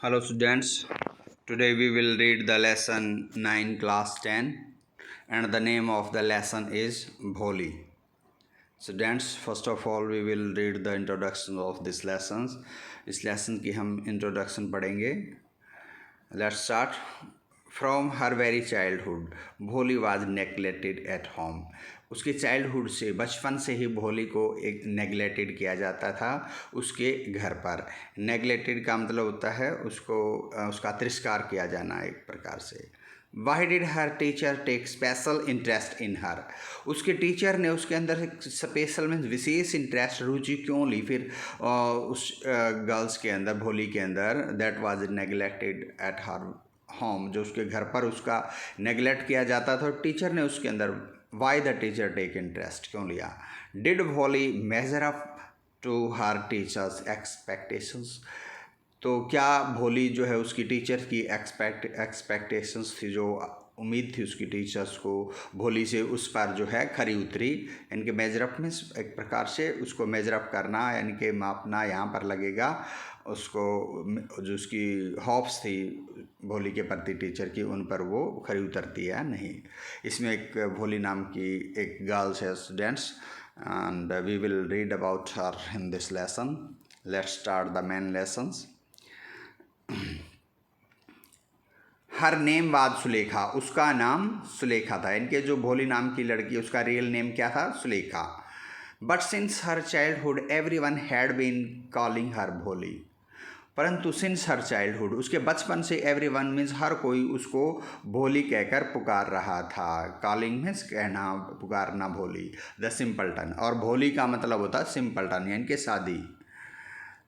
Hello students, today we will read the lesson 9 class 10 and the name of the lesson is Bholi. Students, first of all we will read the introduction of this lessons. इस lesson की हम introduction पढ़ेंगे. Let's start. From her very childhood, भोली was neglected at home. उसके childhood से बचपन से ही भोली को एक नेगलेक्टेड किया जाता था उसके घर पर. नेगलेक्टेड का मतलब होता है उसका तिरस्कार किया जाना एक प्रकार से. Why did her teacher take special interest in her? उसके टीचर ने उसके अंदर एक स्पेशल मीन्स विशेष इंटरेस्ट रुचि क्यों ली फिर उस गर्ल्स के अंदर भोली के अंदर that was neglected at her home, जो उसके घर पर उसका नेगलेक्ट किया जाता था. टीचर ने उसके अंदर why the teacher take interest क्यों लिया. Did Bholi measure up to her teachers expectations. तो क्या भोली जो है उसकी टीचर की एक्सपेक्टेशंस थी, जो उम्मीद थी उसकी टीचर्स को भोली से, उस पर जो है खरी उतरी. यानी कि मेजरअप में एक प्रकार से उसको मेजरअप करना यानी कि मापना यहाँ पर लगेगा. उसको जो उसकी हॉप्स थी भोली के प्रति टीचर की, उन पर वो खरी उतरती है नहीं. इसमें एक भोली नाम की एक गर्ल्स है students, and we will read about her in this lesson. Let's start the main lessons. Her name was Sulekha. उसका नाम सुलेखा था. इनके जो भोली नाम की लड़की उसका रियल नेम क्या था, Sulekha. But since her childhood every one had been calling her Bholi. परंतु सिंस हर चाइल्डहुड उसके बचपन से एवरी वन मीन्स हर कोई उसको भोली कहकर पुकार रहा था. कॉलिंग मीन्स कहना, पुकारना भोली. द सिंपलटन, और भोली का मतलब होता है सिंपलटन यानी कि सादी.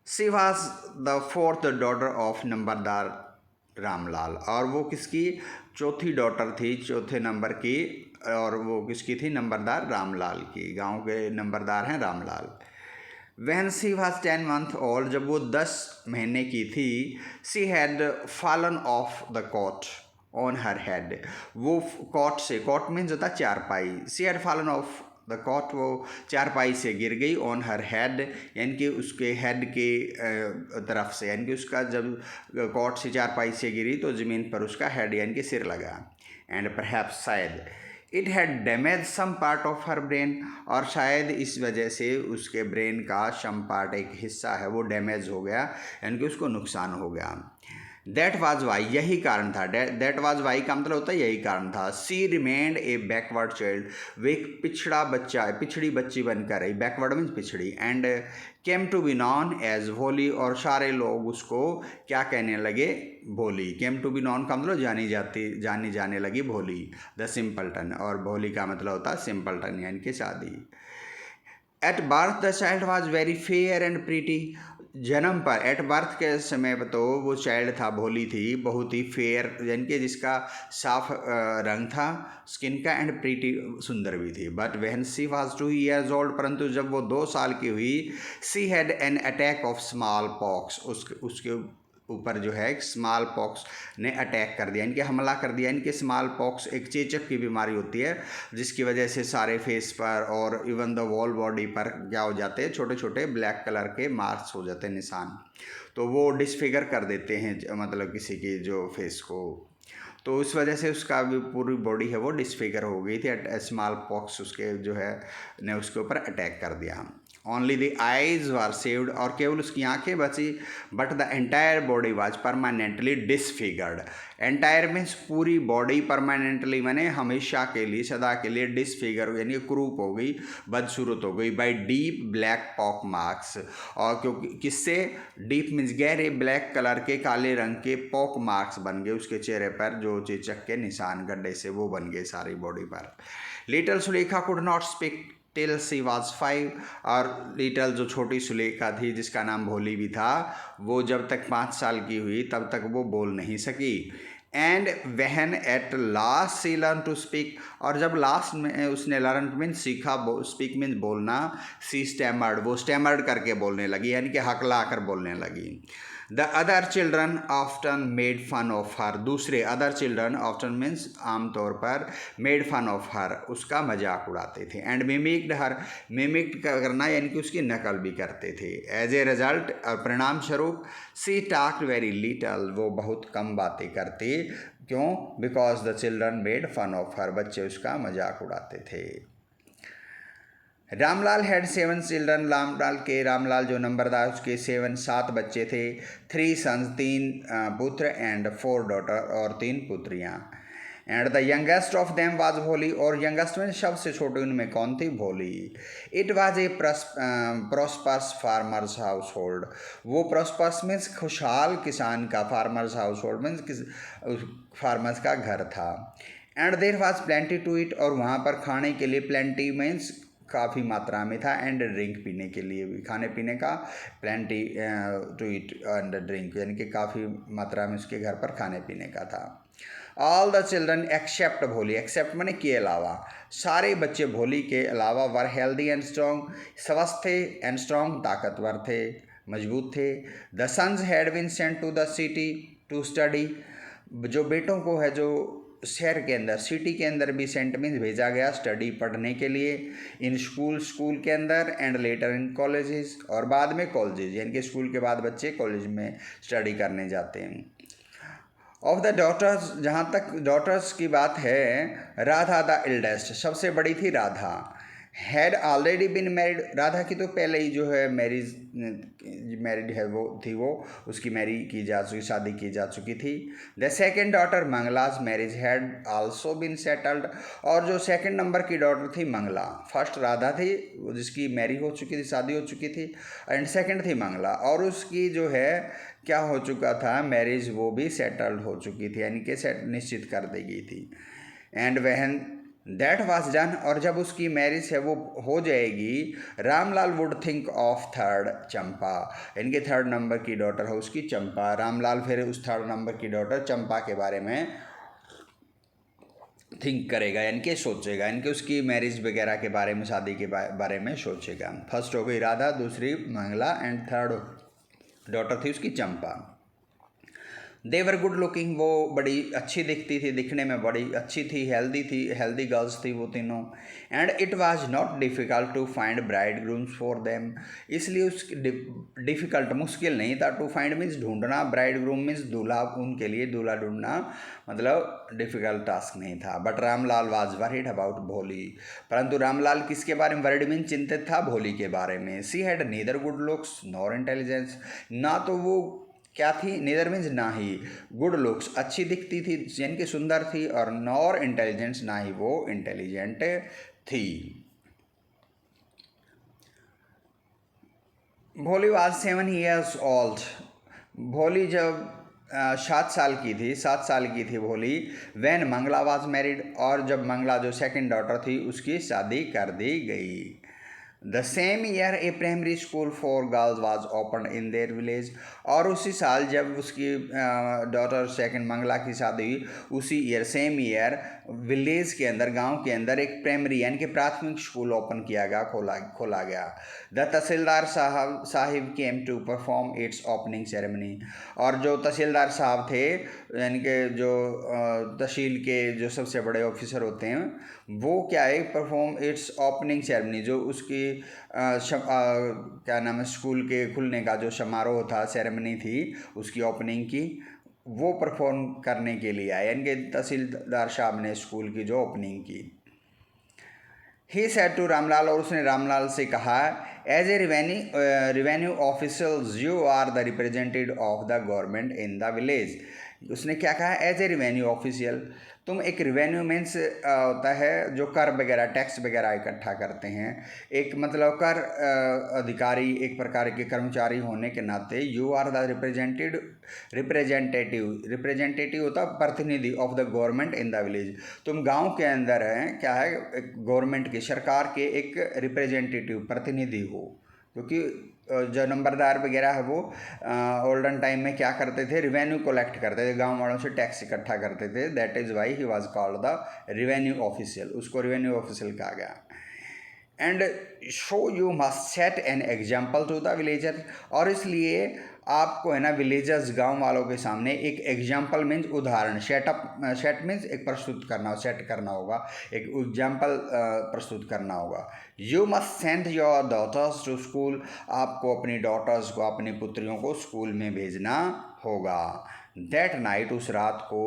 She was the fourth daughter of नंबरदार रामलाल. और वो किसकी चौथी डॉटर थी, चौथे नंबर की, और वो किसकी थी, नंबरदार रामलाल की. गांव के नंबरदार हैं Ramlal. When she was 10 month old, जब वो 10 महीने की थी, she had fallen off the cot on her head. वो कॉट से, कॉट मीन्स होता है चारपाई. she had fallen off the cot, वो चारपाई से गिर गई. ऑन हर हेड यानी कि उसके हेड के तरफ से, यानी कि उसका जब कॉट से चारपाई से गिरी तो ज़मीन पर उसका हेड यानी कि सिर लगा. एंड परहैप्स शायद it had damage some part of her brain, और शायद इस वजह से उसके ब्रेन का सम पार्ट, एक हिस्सा है वो डैमेज हो गया यानी कि उसको नुकसान हो गया. दैट वाज वाई, यही कारण था. दैट वाज वाई का मतलब होता है यही कारण था. She remained a backward child, वे एक पिछड़ा बच्चा, पिछड़ी बच्ची बनकर रही. बैकवर्ड मीन्स पिछड़ी. And came to be known as Bholi, और सारे लोग उसको क्या कहने लगे, भोली. केम टू बी नॉन का मतलब जानी जाने लगी भोली. द सिंपलटन, और भोली का मतलब होता है सिंपलटन यानी कि शादी. At birth the child was very fair and pretty. जन्म पर, एट बर्थ के समय पर तो वो चाइल्ड था, भोली थी, बहुत ही फेयर यानी कि जिसका साफ रंग था स्किन का, एंड प्रीटी, सुंदर भी थी. But when she was 2 years old, परंतु जब वो 2 साल की हुई, she had an attack of small pox. उसके ऊपर जो है स्मॉल पॉक्स ने अटैक कर दिया यानी कि हमला कर दिया. यानी कि स्मॉल पॉक्स एक चेचक की बीमारी होती है जिसकी वजह से सारे फेस पर और इवन द वॉल बॉडी पर क्या हो जाते हैं, छोटे छोटे ब्लैक कलर के मार्क्स हो जाते हैं, निशान. तो वो डिसफिगर कर देते हैं मतलब किसी की जो फेस को. तो उस वजह से उसका भी पूरी बॉडी है वो डिसफिगर हो गई थी. स्मॉल पॉक्स उसके जो है ने उसके ऊपर अटैक कर दिया. Only the eyes were saved, और केवल उसकी आंखें बची. But the entire body was permanently disfigured. Entire means पूरी बॉडी, परमानेंटली माने हमेशा के लिए, सदा के लिए, डिसफिगर यानी क्रूप हो गई, बदसूरत हो गई. By deep black pock marks, और क्योंकि किससे, डीप मीन्स गहरे ब्लैक कलर के, काले रंग के पॉक मार्क्स बन गए उसके चेहरे पर, जो चेचक के निशान गड्ढे से वो बन गए सारी बॉडी पर. Little Sulekha could not speak till she was 5, और लिटल जो छोटी सुलेखा थी जिसका नाम भोली भी था, वो जब तक 5 साल की हुई तब तक वो बोल नहीं सकी. And when at last she learn to speak, और जब लास्ट में उसने लर्न मीन्स सीखा, स्पीक मीन्स बोलना, सी स्टैमर्ड, वो स्टैमर्ड करके बोलने लगी यानी कि हकला कर बोलने लगी. The other children often made fun of her, दूसरे अदर चिल्ड्रन ऑफ्टन मीन्स आमतौर पर, मेड फन ऑफ हर, उसका मजाक उड़ाते थे, एंड मिमिक्ड हर, मिमिक्ड करना यानी कि उसकी नकल भी करते थे। एज ए रिजल्ट, और परिणाम स्वरूप, सी टॉक्ड वेरी लिटल, वो बहुत कम बातें करती। क्यों? Because the children made fun of her, बच्चे उसका मजाक उड़ाते थे। रामलाल हैड 7 चिल्ड्रन, रामलाल जो नंबरदार उसके 7 बच्चे थे। 3 सन्स, 3 पुत्र, एंड 4 डॉटर, और 3 पुत्रियाँ। And the youngest of them was Bholi, और यंगेस्ट में सबसे छोटे उनमें कौन थी? Bholi. It was a prosperous farmers household, वो प्रॉस्पर्स मीन्स खुशहाल किसान का, farmers household means farmers का घर था। And there was plenty to it, और वहाँ पर खाने के लिए, प्लेंटी मीन्स काफ़ी मात्रा में था, एंड ड्रिंक पीने के लिए भी, खाने पीने का, plenty to eat and drink, यानी कि काफ़ी मात्रा में उसके घर पर खाने पीने का था। ऑल द चिल्ड्रन एक्सेप्ट भोली, एक्सेप्ट माने के अलावा, सारे बच्चे भोली के अलावा, वर हेल्दी एंड स्ट्रॉन्ग, स्वस्थ थे, एंड स्ट्रॉन्ग ताकतवर थे, मजबूत थे। The sons had been sent to the city to study, जो बेटों को है जो शहर के अंदर, सिटी के अंदर भी सेंट मीन्स भेजा गया स्टडी पढ़ने के लिए, इन स्कूल के अंदर, एंड लेटर इन कॉलेजेस, और बाद में कॉलेजेस, यानी कि स्कूल के बाद बच्चे कॉलेज में स्टडी करने जाते हैं। ऑफ द डॉटर्स, जहाँ तक डॉटर्स की बात है, राधा द एल्डेस्ट, सबसे बड़ी थी Radha. Had already been married, Radha की तो पहले ही जो है मैरिड है वो थी, वो उसकी शादी की जा चुकी थी। The second daughter Mangala's marriage had also been settled, और जो सेकेंड नंबर की डॉटर थी मंगला, फर्स्ट राधा थी जिसकी मैरिज हो चुकी थी, शादी हो चुकी थी, एंड सेकेंड थी मंगला, और उसकी जो है क्या हो चुका था, मैरिज, वो भी सेटल्ड हो चुकी थी, यानी कि निश्चित कर दी गई थी। एंड वहन दैट वाज डन, और जब उसकी मैरिज है वो हो जाएगी, Ramlal would think of third Champa, यानी कि थर्ड नंबर की डॉटर है उसकी चंपा, रामलाल फिर उस थर्ड नंबर की डॉटर चंपा के बारे में थिंक करेगा, यानी कि सोचेगा, यानी कि उसकी मैरिज वगैरह के बारे में, शादी के बारे में सोचेगा। फर्स्ट हो गई राधा, दूसरी मंगला, एंड थर्ड डॉटर थी उसकी चंपा। देवर गुड लुकिंग, वो बड़ी अच्छी दिखती थी, दिखने में बड़ी अच्छी थी, हेल्दी गर्ल्स थी वो तीनों। And it was not difficult to find bride grooms for them, इसलिए उसकी डिफ़िकल्ट, मुश्किल नहीं था, टू फाइंड मीन्स ढूंढना, ब्राइड ग्रूम मीन्स दूल्हा, उनके लिए दूल्हा ढूंढना, मतलब डिफ़िकल्ट टास्क नहीं था। But Ramlal was worried about भोली, परंतु रामलाल किसके बारे में वरीड मीन चिंतित था? भोली के बारे में। She had neither good looks nor intelligence, ना तो वो क्या थी, नीदर मीन्स ना ही, गुड लुक्स अच्छी दिखती थी यानी कि सुंदर थी, और नॉर इंटेलिजेंस ना ही वो इंटेलिजेंट थी। भोली वाज 7 years old, भोली जब 7 साल की थी भोली, वैन मंगला वाज मैरिड, और जब मंगला जो सेकंड डॉटर थी उसकी शादी कर दी गई। The same year A primary school for girls was open in their village, और उसी साल जब उसकी डॉटर सेकंड मंगला की शादी हुई, उसी ईयर, सेम ईयर, विलेज के अंदर, गांव के अंदर एक प्राइमरी यानी कि प्राथमिक स्कूल ओपन किया गया, खोला गया। The tahsildar sahib came to perform its opening ceremony, और जो तहसीलदार साहब थे, यानी कि जो तहसील के जो सबसे बड़े ऑफिसर होते हैं, वो क्या है, परफॉर्म इट्स ओपनिंग सेरेमनी, जो उसकी क्या नाम है, स्कूल के खुलने का जो समारोह था, सेरेमनी थी उसकी ओपनिंग की, वो परफॉर्म करने के लिए आए, यानी कि तहसीलदार साहब ने स्कूल की जो ओपनिंग की। ही सेड टू रामलाल, और उसने रामलाल से कहा, as a revenue officers you are the representative of the government in the village. उसने क्या कहा, एज ए रिवेन्यू ऑफिशियल, तुम एक रिवेन्यू मीन्स होता है जो कर वगैरह, टैक्स वगैरह इकट्ठा करते हैं, एक मतलब कर अधिकारी, एक प्रकार के कर्मचारी होने के नाते, यू आर द रिप्रेजेंटेटिव होता प्रतिनिधि of the government in the village, तुम गांव के अंदर हैं, क्या है, गवर्नमेंट की, सरकार के एक रिप्रेजेंटेटिव, प्रतिनिधि हो, क्योंकि जो नंबरदार वगैरह है वो ओल्डन टाइम में क्या करते थे, रिवेन्यू कलेक्ट करते थे, गांव वालों से टैक्स इकट्ठा करते थे, that is why he was called the revenue official, उसको रिवेन्यू ऑफिशियल कहा गया। And so you must set an example to the villager, और इसलिए आपको है ना विलेजर्स गांव वालों के सामने एक एग्जाम्पल मीन्स उदाहरण सेट मीन्स एक प्रस्तुत करना, सेट करना होगा, एक एग्जाम्पल प्रस्तुत करना होगा। You must send your daughters to school, आपको अपनी डॉटर्स को, अपनी पुत्रियों को स्कूल में भेजना होगा। दैट नाइट, उस रात को,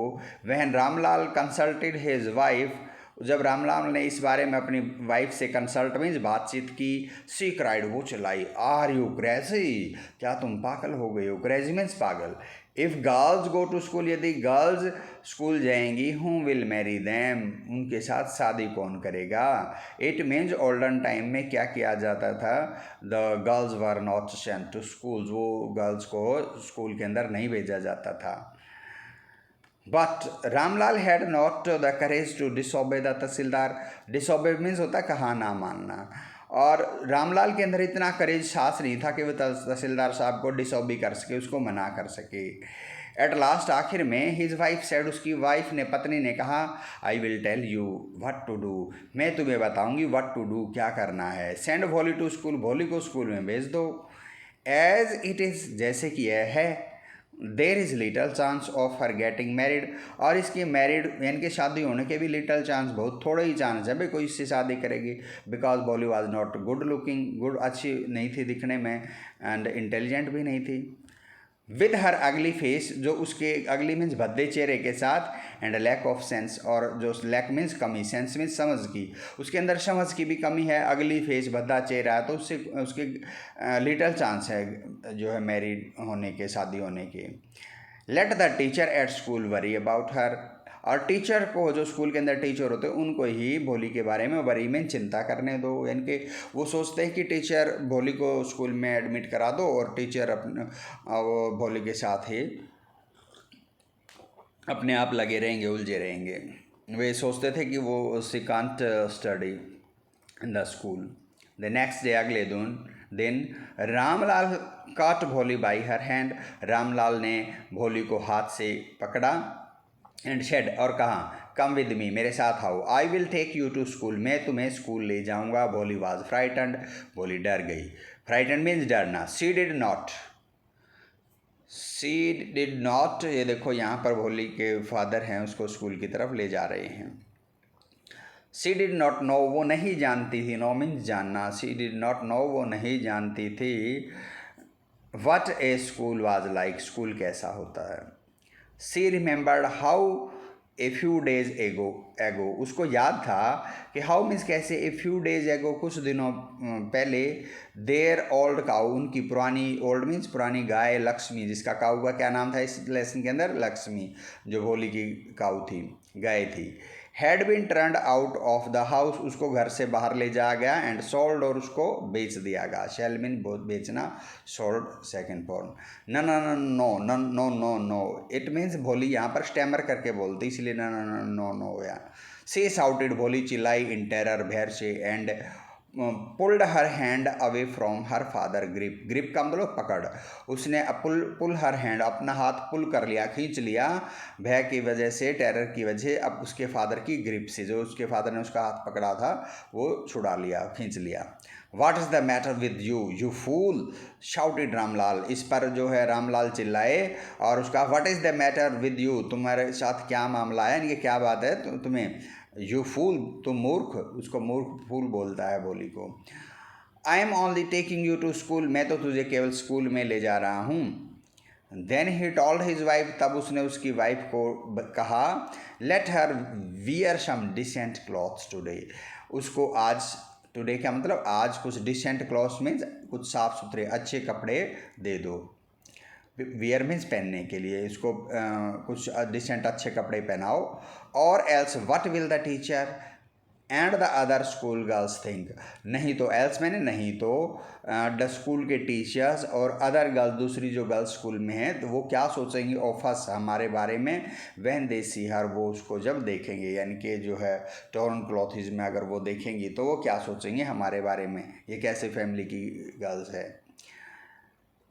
वहन रामलाल कंसल्टेड हिज वाइफ, जब रामलाल ने इस बारे में अपनी वाइफ से कंसल्ट मीन्स बातचीत की, सी क्राइड, वो चिल्लाई, आर यू क्रेजी, क्या तुम पागल हो गए हो? क्रेजी मीन्स पागल। If girls go to school, यदि गर्ल्स स्कूल जाएंगी, हु विल मैरी दैम, उनके साथ शादी कौन करेगा? इट मीन्स ओल्डन टाइम में क्या किया जाता था, the girls were not sent to school, वो गर्ल्स को स्कूल के अंदर नहीं भेजा जाता था। But Ramlal had not the courage to disobey the tahsildar, disobey means होता है कहा ना मानना, और रामलाल के अंदर इतना करेज साहस नहीं था कि वह तहसीलदार साहब को डिसोबी कर सके, उसको मना कर सके। एट लास्ट, आखिर में, हिज वाइफ सेड, उसकी वाइफ ने, पत्नी ने कहा, I will tell you what to do, मैं तुम्हें बताऊंगी व्हाट टू डू, क्या करना है। सेंड भोली टू स्कूल, भोली को स्कूल में भेज दो। एज इट इज़, जैसे कि यह है, there is little chance of her getting married, और इसकी मैरिड यानी कि शादी होने के भी लिटल चांस, बहुत थोड़े ही चांस है भाई कोई इससे शादी करेगी। बिकॉज भोली was not good looking, good अच्छी नहीं थी दिखने में, एंड इंटेलिजेंट भी नहीं थी। विद हर अगली फेस, जो उसके अगली मीन्स भद्दे चेहरे के साथ, एंड लैक ऑफ सेंस, और जो लैक मीन्स कमी, सेंस मीन्स समझ की, उसके अंदर समझ की भी कमी है। अगली फेस, भद्दा चेहरा है, तो उससे उसके लिटल चांस है जो है मैरिड होने के, शादी होने के। Let the teacher at school worry about her, और टीचर को, जो स्कूल के अंदर टीचर होते हैं, उनको ही भोली के बारे में वरी में चिंता करने दो, यानी कि वो सोचते हैं कि टीचर भोली को स्कूल में एडमिट करा दो और टीचर अपने वो भोली के साथ ही अपने आप लगे रहेंगे, उलझे रहेंगे। वे सोचते थे कि वो she can't study in the school. The next day, अगले दिन रामलाल काट भोली बाई हर हैंड, रामलाल ने भोली को हाथ से पकड़ा, एंड शेड, और कहा, कम विद मी, मेरे साथ आओ, I will take you to school, मैं तुम्हें स्कूल ले जाऊंगा। भोली वाज फ्राइटन्ड, भोली डर गई। फ्राइटन्ड मीन्स डरना। सी डिड नॉट, ये देखो यहाँ पर भोली के फादर हैं, उसको स्कूल की तरफ ले जा रहे हैं। सी डिड नॉट नो, वो नहीं जानती थी, नो मीन्स जानना, सी डिड नॉट नो, वो नहीं जानती थी, what a school was like, school कैसा होता है। She remembered how a few days ago, उसको याद था कि हाउ मीन्स कैसे, ए फ्यू डेज एगो, कुछ दिनों पहले, देयर ओल्ड काऊ, उनकी पुरानी, ओल्ड मीन्स पुरानी गाय, लक्ष्मी, जिसका काऊ का क्या नाम था इस लेसन के अंदर, लक्ष्मी, जो भोली की काऊ थी, गाय थी, had been turned out of the house, उसको घर से बाहर ले जाया गया, एंड सोल्ड, और उसको बेच दिया गया। शेल मीन बेचना, सोल्ड सेकेंड फॉर्म। न न नो न no no no, it means Bholi यहाँ पर स्टैमर करके बोलती, इसलिए न न नो नो या। सी साउटेड, भोली चिल्लाई, इन टेरर, भैर से, and pulled her hand away from her father grip, grip का मतलब पकड़, उसने पुल हर हैंड, अपना हाथ पुल कर लिया, खींच लिया, भय की वजह से, टेरर की वजह, अब उसके फादर की ग्रिप से, जो उसके फादर ने उसका हाथ पकड़ा था वो छुड़ा लिया, खींच लिया। What is the matter with you, you fool, shouted Ramlal, इस पर जो है रामलाल चिल्लाए, और उसका what is the matter with you, तुम्हारे साथ क्या मामला है, ये क्या बात है तुम्हें, यू फूल, तुम मूर्ख, उसको मूर्ख फूल बोलता है भोली को। I am only taking you to school, मैं तो तुझे केवल स्कूल में ले जा रहा हूँ। Then he told his wife, तब उसने उसकी वाइफ को कहा, let her wear some decent clothes today, उसको आज, टुडे का मतलब आज, कुछ डिसेंट क्लॉथ्स मीन्स कुछ साफ़ सुथरे अच्छे कपड़े दे दो, वियर मीन्स पहनने के लिए, इसको कुछ डिसेंट अच्छे कपड़े पहनाओ, और else what will the teacher and the other school girls think, नहीं तो, एल्स मैंने नहीं तो, द स्कूल के टीचर्स और अदर गर्ल्स, दूसरी जो गर्ल्स स्कूल में हैं, तो वो क्या सोचेंगी, ऑफ अस, हमारे बारे में, व्हेन दे सी हर, वो उसको जब देखेंगे, यानी कि जो है टॉर्न क्लॉथ्स में अगर वो देखेंगी तो वो क्या सोचेंगे हमारे बारे में, ये कैसे फैमिली की गर्ल्स है।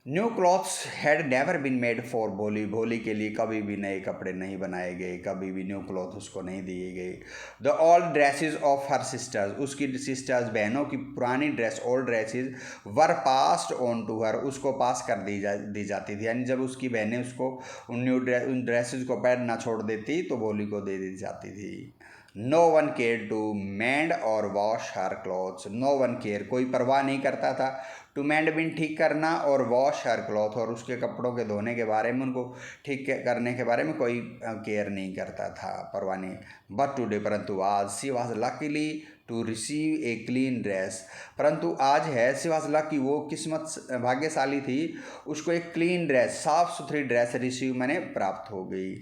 New clothes had never been made for Bholi, Bholi के लिए कभी भी नए कपड़े नहीं बनाए गए, कभी भी न्यू क्लॉथ उसको नहीं दिए गए। The old dresses of her sisters, उसकी सिस्टर्स बहनों की पुरानी dress, old dresses were passed on to her, उसको पास कर दी जाती थी, यानी जब उसकी बहनें उसको उन ड्रेसेस को पहनना छोड़ देती तो भोली को दे दी जाती थी। No one care to mend और wash her clothes, no one care, कोई परवाह नहीं करता था, टू मेंड बिन ठीक करना, और वॉश हर क्लॉथ, और उसके कपड़ों के धोने के बारे में, उनको ठीक करने के बारे में कोई केयर नहीं करता था, परवाह नहीं। बट टुडे, परंतु आज, she was luckily to receive a clean dress, परंतु आज है, सी वॉज लकी, वो किस्मत भाग्यशाली थी, उसको एक क्लीन ड्रेस, साफ सुथरी ड्रेस रिसीव मैंने प्राप्त हो गई।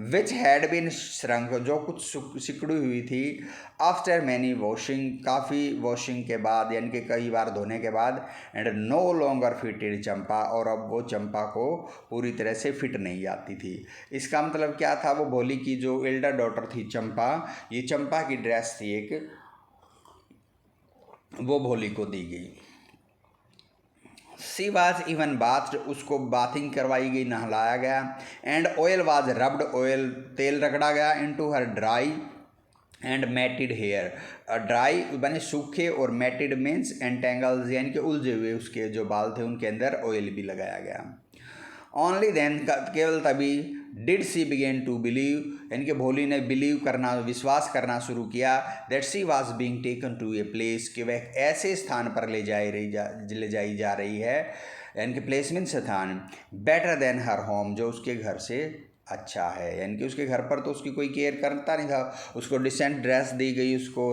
विच हैड बीन श्रंक, जो कुछ सिकुड़ी हुई थी, आफ्टर मैनी वॉशिंग, काफ़ी वॉशिंग के बाद, यानी कि कई बार धोने के बाद, एंड नो लॉन्गर फिटेड चंपा, और अब वो चंपा को पूरी तरह से फिट नहीं आती थी। इसका मतलब क्या था, वो भोली की जो एल्डर डॉटर थी चंपा, ये चंपा की ड्रेस थी एक, वो भोली को दी गई। सी वाज इवन बाथड, उसको बाथिंग करवाई गई, नहलाया गया। And oil was rubbed, oil तेल रगड़ा गया, into her dry and matted hair, dry बने सूखे, और मैटिड मीन्स एंटेंगल्स, यानी कि उलझे हुए उसके जो बाल थे उनके अंदर ऑयल भी लगाया गया। ओनली देन, केवल तभी, did she begin to believe, यानी कि भोली ने बिलीव करना, विश्वास करना शुरू किया, that she was being taken to a place, कि वह ऐसे स्थान पर ले जाई जा रही है, यानी कि प्लेस मीन स्थान, बेटर देन हर होम, जो उसके घर से अच्छा है, यानी कि उसके घर पर तो उसकी कोई केयर करता नहीं था, उसको डिसेंट ड्रेस दी गई, उसको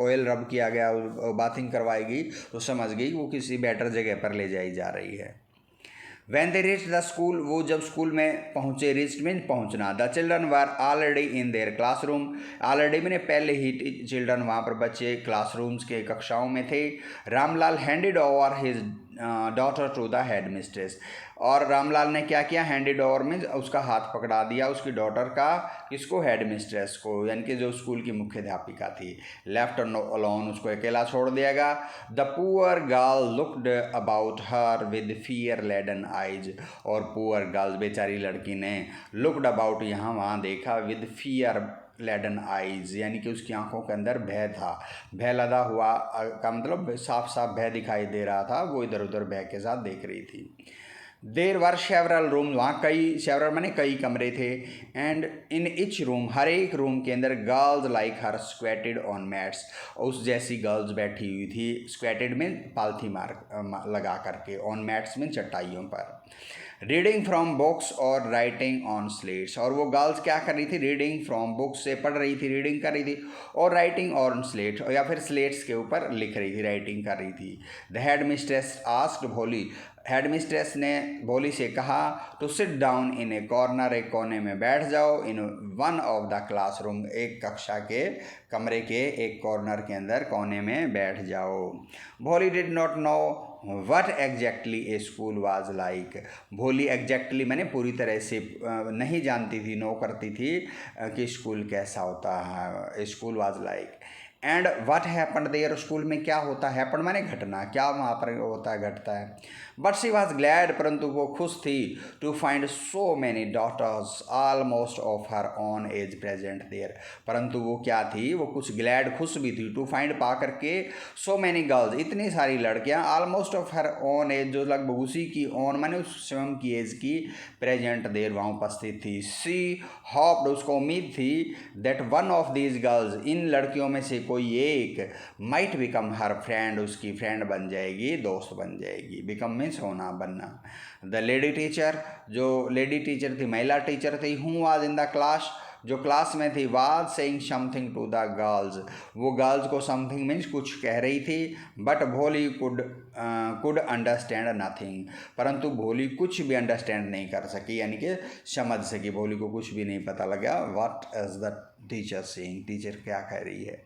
ऑयल रब किया गया, बाथिंग करवाई गई, तो समझ गई वो किसी बेटर जगह पर ले जाई जा रही है। When they reached the school, वो जब स्कूल में पहुँचे, reached मीन पहुँचना, the children were already in their classroom, already मैंने पहले ही चिल्ड्रन वहाँ पर बच्चे क्लासरूम्स के कक्षाओं में थे। Ramlal handed over his daughter to the head mistress, और रामलाल ने क्या किया, हैंडेड ओवर में उसका हाथ पकड़ा दिया उसकी डॉटर का, किसको, हेड मिस्ट्रेस को, यानी कि जो स्कूल की मुख्याध्यापिका थी। लेफ्ट अलोन, उसको अकेला छोड़ दिया गया। The poor girl looked about her with fear laden eyes, और पुअर गर्ल, बेचारी लड़की ने, लुक्ड अबाउट, यहाँ वहाँ देखा, विद फियर लेडन आइज, यानी कि उसकी आंखों के अंदर भय था, भय लदा हुआ का मतलब साफ साफ भय दिखाई दे रहा था, वो इधर उधर भय के साथ देख रही थी। देर वर सेवरल रूम, वहाँ कई, सेवरल माने कई कमरे थे, एंड इन इच रूम, हर एक रूम के अंदर, girls like her squatted on mats, उस जैसी गर्ल्स बैठी हुई थी, स्क्वेटेड में पालथी मार लगा करके, ऑन मैट्स में चटाइयों पर, रीडिंग फ्रॉम बुक्स और राइटिंग ऑन स्लेट्स, और वो गर्ल्स क्या कर रही थी, रीडिंग फ्रॉम बुक्स से पढ़ रही थी, रीडिंग कर रही थी, और राइटिंग ऑन स्लेट, या फिर स्लेट्स के ऊपर लिख रही थी, राइटिंग कर रही थी। The head mistress asked Bholi, head mistress ने भोली से कहा, to sit down in a corner, एक कोने में बैठ जाओ, in one of the classroom, एक कक्षा के कमरे के एक कॉर्नर के अंदर कोने में बैठ जाओ। भोली did not know what exactly A school was like, भोली एग्जैक्टली मैंने पूरी तरह से नहीं जानती थी, नो करती थी कि स्कूल कैसा होता है, school was like. And what happened there, school में क्या होता है, हैपन माने घटना, क्या वहाँ पर होता है, घटता है। बट शी वॉज ग्लैड, परंतु वो खुश थी, to find so many daughters almost of her own age present there, परंतु वो क्या थी, वो कुछ ग्लैड, खुश भी थी, टू फाइंड पा करके, सो मैनी गर्ल्स, इतनी सारी लड़कियाँ, almost of her own age, जो लगभग उसी की, ओन माने उस स्वयं की एज की, प्रेजेंट देयर वहाँ उपस्थित थी। सी होप्ड, उसको उम्मीद थी, that one of these girls, इन लड़कियों में से कोई एक, माइट बिकम हर फ्रेंड, उसकी फ्रेंड बन जाएगी, दोस्त बन जाएगी, बिकम मीन्स होना, बनना। द लेडी टीचर, जो लेडी टीचर थी, महिला टीचर थी, who was in the class, जो क्लास में थी, was saying something to the girls, वो गर्ल्स को समथिंग मीन्स कुछ कह रही थी, बट भोली कुड अंडरस्टैंड नथिंग, परंतु भोली कुछ भी अंडरस्टैंड नहीं कर सकी, यानी कि समझ सकी, भोली को कुछ भी नहीं पता लगा, what is the teacher saying, teacher क्या कह रही है।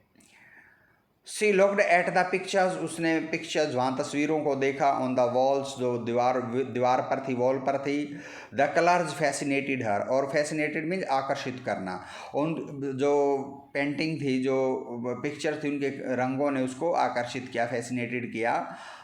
सी लुक्ड एट द पिक्चर्स, उसने पिक्चर्स, वहाँ तस्वीरों को देखा, ऑन द वॉल्स, जो दीवार पर थी, वॉल पर थी। द कलर्स फैसिनेटेड हर, और फैसिनेटेड मीन्स आकर्षित करना, उन जो पेंटिंग थी, जो पिक्चर थी, उनके रंगों ने उसको आकर्षित किया, फैसिनेटेड किया।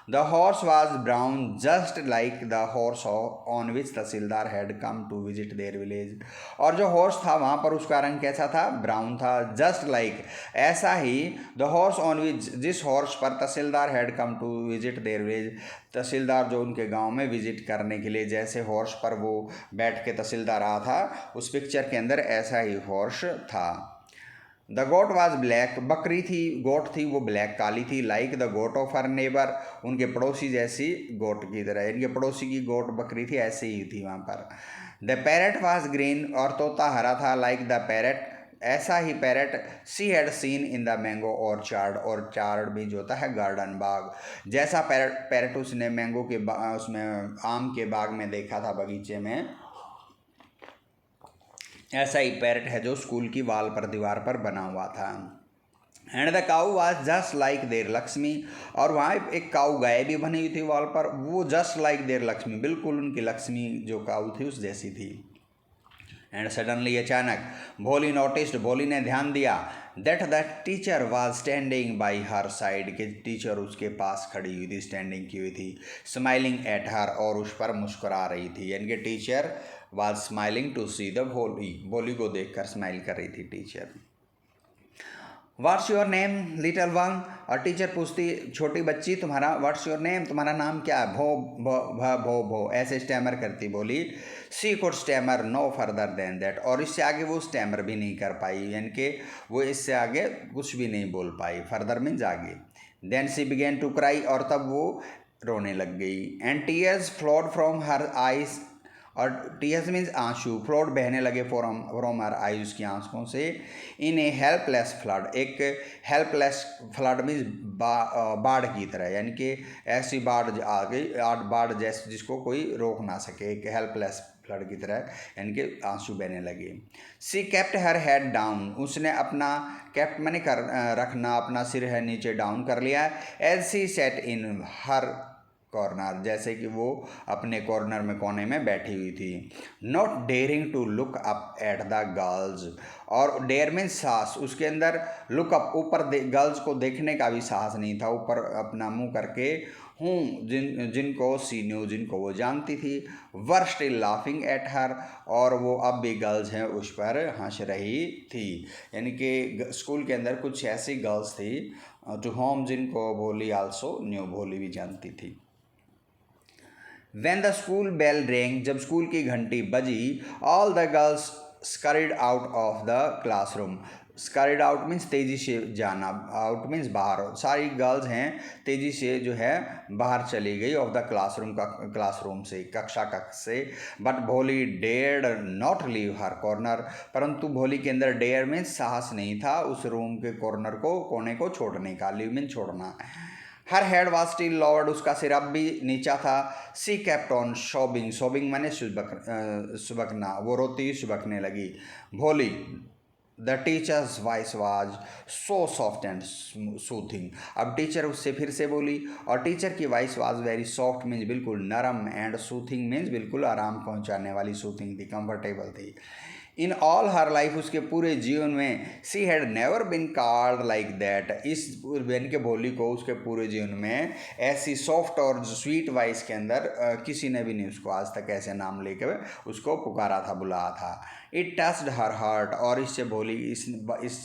The horse was brown just like the horse on which tehsildar had come to visit their village. और जो हॉर्स था वहाँ पर उसका रंग कैसा था? ब्राउन था। जस्ट लाइक ऐसा ही द हॉर्स ऑन विच जिस हॉर्स पर tehsildar had come to visit their village, tehsildar जो उनके गांव में विजिट करने के लिए जैसे हॉर्स पर वो बैठ के तहसीलदार आया था, उस पिक्चर के अंदर ऐसा ही हॉर्स था। द गोट वॉज ब्लैक, बकरी थी, गोट थी वो ब्लैक काली थी। Like the goat of her neighbour, उनके पड़ोसी जैसी गोट की तरह, इनके पड़ोसी की गोट बकरी थी ऐसे ही थी वहाँ पर। द पैरट वॉज ग्रीन, और तोता हरा था। लाइक द पैरट, ऐसा ही parrot she had seen in the mango orchard, orchard भी जो होता है गार्डन बाग, जैसा पैरट उसने मैंगो के उसमें आम के बाग में देखा था बगीचे में, ऐसा ही पैरट है जो स्कूल की वाल पर दीवार पर बना हुआ था। And the cow was just like their Lakshmi, और वहाँ एक काऊ गाय भी बनी हुई थी वॉल पर, वो जस्ट लाइक देयर लक्ष्मी, बिल्कुल उनकी लक्ष्मी जो काऊ थी उस जैसी थी। एंड सडनली, अचानक, भोली नोटिस्ड, भोली ने ध्यान दिया, that the teacher was standing by her side, के टीचर उसके पास खड़ी हुई थी, स्टैंडिंग की हुई थी। स्माइलिंग एट हर, और उस पर मुस्कुरा रही थी, यानी कि teacher was smiling to see the Bholi, Bholi को देखकर स्माइल कर रही थी teacher. What's your name little one, और टीचर पूछती, छोटी बच्ची तुम्हारा व्हाट्स योर नेम, तुम्हारा नाम क्या है? भो भो भ भो भो ऐसे स्टैमर करती बोली। She could stammer no further than that, और इससे आगे वो स्टैमर भी नहीं कर पाई, यानी कि वो इससे आगे कुछ भी नहीं बोल पाई। फर्दर मीन्स आगे। Then she begin to cry, और तब वो रोने लग गई। And tears flowed from her eyes, और टीयर्स मीन्स आंसू, फ्लोड बहने लगे फ्रॉम हर आई, उसकी आंखों से। इन ए हेल्पलेस फ्लड, एक हेल्पलेस फ्लड मीन्स बाढ़ की तरह, यानी कि ऐसी बाढ़ आ गई, बाढ़ जैसे जिसको कोई रोक ना सके, एक हेल्पलेस फ्लड की तरह, यानी कि आंसू बहने लगे। सी केप्ट हर हेड डाउन, उसने अपना केप्ट मैंने रखना, अपना सिर है नीचे डाउन कर लिया। एज सी सेट इन हर कॉर्नर, जैसे कि वो अपने कॉर्नर में कोने में बैठी हुई थी। Not daring to look up at the girls, और डेयर में साहस, उसके अंदर लुक अप, ऊपर गर्ल्स को देखने का भी साहस नहीं था, ऊपर अपना मुंह करके हूँ जिनको सी न्यू, जिनको वो जानती थी। Were still laughing at her, और वो अब भी गर्ल्स हैं उस पर हंस रही थी, यानी कि स्कूल के अंदर कुछ ऐसी गर्ल्स थी टू होम जिनको भोली आल्सो न्यू, भोली भी जानती थी। When the school bell rang, जब स्कूल की घंटी बजी, all the girls scurried out of the classroom. Scurried out means तेज़ी से जाना, आउट मीन्स बाहर, सारी गर्ल्स हैं तेज़ी से जो है बाहर चली गई ऑफ द क्लासरूम से, कक्षा कक्ष से। बट भोली dared not leave her corner, परंतु भोली के अंदर डेयर मीन्स साहस नहीं था उस रूम के कॉर्नर को, कोने को छोड़ने का। लीव मीन्स छोड़ना। हर हेड वॉज स्टिल लॉर्ड, उसका सिर अब भी नीचा था। सी केप्ट ऑन सोबिंग, सोबिंग मैंने सुबकना, वो रोती सुबकने लगी। भोली, the teachers voice was so soft and soothing, अब टीचर उससे फिर से बोली, और टीचर की voice was very soft means बिल्कुल नरम, एंड सूथिंग मीन्स बिल्कुल आराम पहुंचाने वाली, सूथिंग थी, कंफर्टेबल थी। इन ऑल हर लाइफ, उसके पूरे जीवन में, she had never been called like that, इस बहन के भोली को उसके पूरे जीवन में ऐसी सॉफ्ट और स्वीट वॉइस के अंदर किसी ने भी नहीं उसको आज तक ऐसे नाम लेकर उसको पुकारा था, बुलाया था। इट टच्ड हर हार्ट, और इससे भोली इस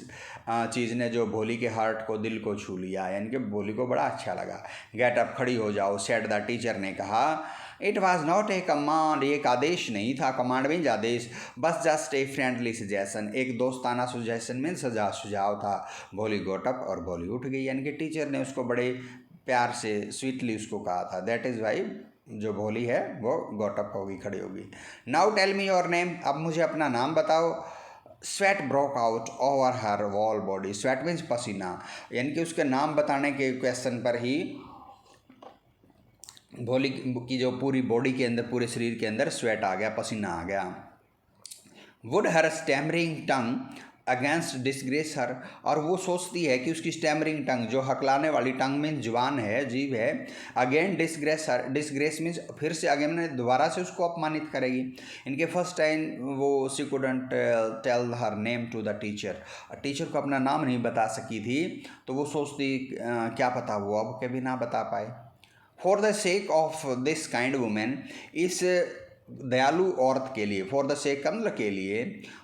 चीज़ ने जो भोली के हार्ट को, दिल को छू लिया, यानी कि भोली को बड़ा अच्छा लगा। गेट अप, खड़ी हो जाओ, सेड द टीचर ने कहा। It was not a command, एक आदेश नहीं था, कमांड मीन्स आदेश, बस जस्ट ए फ्रेंडली सजेशन, एक दोस्ताना सजेशन में सुझाव था। भोली गोट अप, और भोली उठ गई, यानी कि टीचर ने उसको बड़े प्यार से स्वीटली उसको कहा था। दैट इज़ वाई जो भोली है वो गोट अप होगी, खड़ी होगी। Now tell me your name, अब मुझे अपना नाम बताओ। Sweat broke out over her whole body, sweat means पसीना, यानी कि उसके नाम बताने के क्वेश्चन पर ही भोली की जो पूरी बॉडी के अंदर, पूरे शरीर के अंदर स्वेट आ गया, पसीना आ गया। Would her stammering tongue against disgrace her, और वो सोचती है कि उसकी स्टैमरिंग टंग, जो हकलाने वाली टंग मीन्स जुबान है, जीभ है, अगेन डिसग्रेस हर, डिसग्रेस मीन्स फिर से, अगेन मैंने दोबारा से उसको अपमानित करेगी। इनके फर्स्ट टाइम वो she couldn't tell her name to the teacher, teacher को अपना नाम नहीं बता सकी थी, तो वो सोचती क्या पता वो अब कभी ना बता पाए। For the sake of this kind women, इस दयालु औरत के लिए, फॉर द सेक कमल के लिए,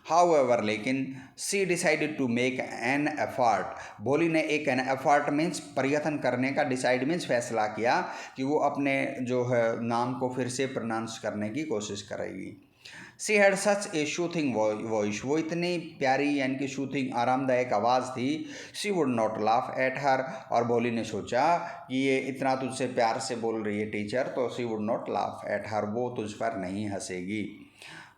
हाउ एवर लेकिन, she decided to make an effort, Bholi ने एक एन एफर्ट मीन्स प्रयत्न करने का, डिसाइड मीन्स फैसला किया कि वो अपने जो है नाम को फिर से प्रोनाउंस करने की कोशिश करेगी। She had such A शूथिंग voice, वो इतनी प्यारी यानी कि शूथिंग आरामदायक आवाज़ थी। She would not laugh at हर, और भोली ने सोचा कि ये इतना तुझसे प्यार से बोल रही है टीचर, तो she would not laugh at हर, वो तुझ पर नहीं हंसेगी।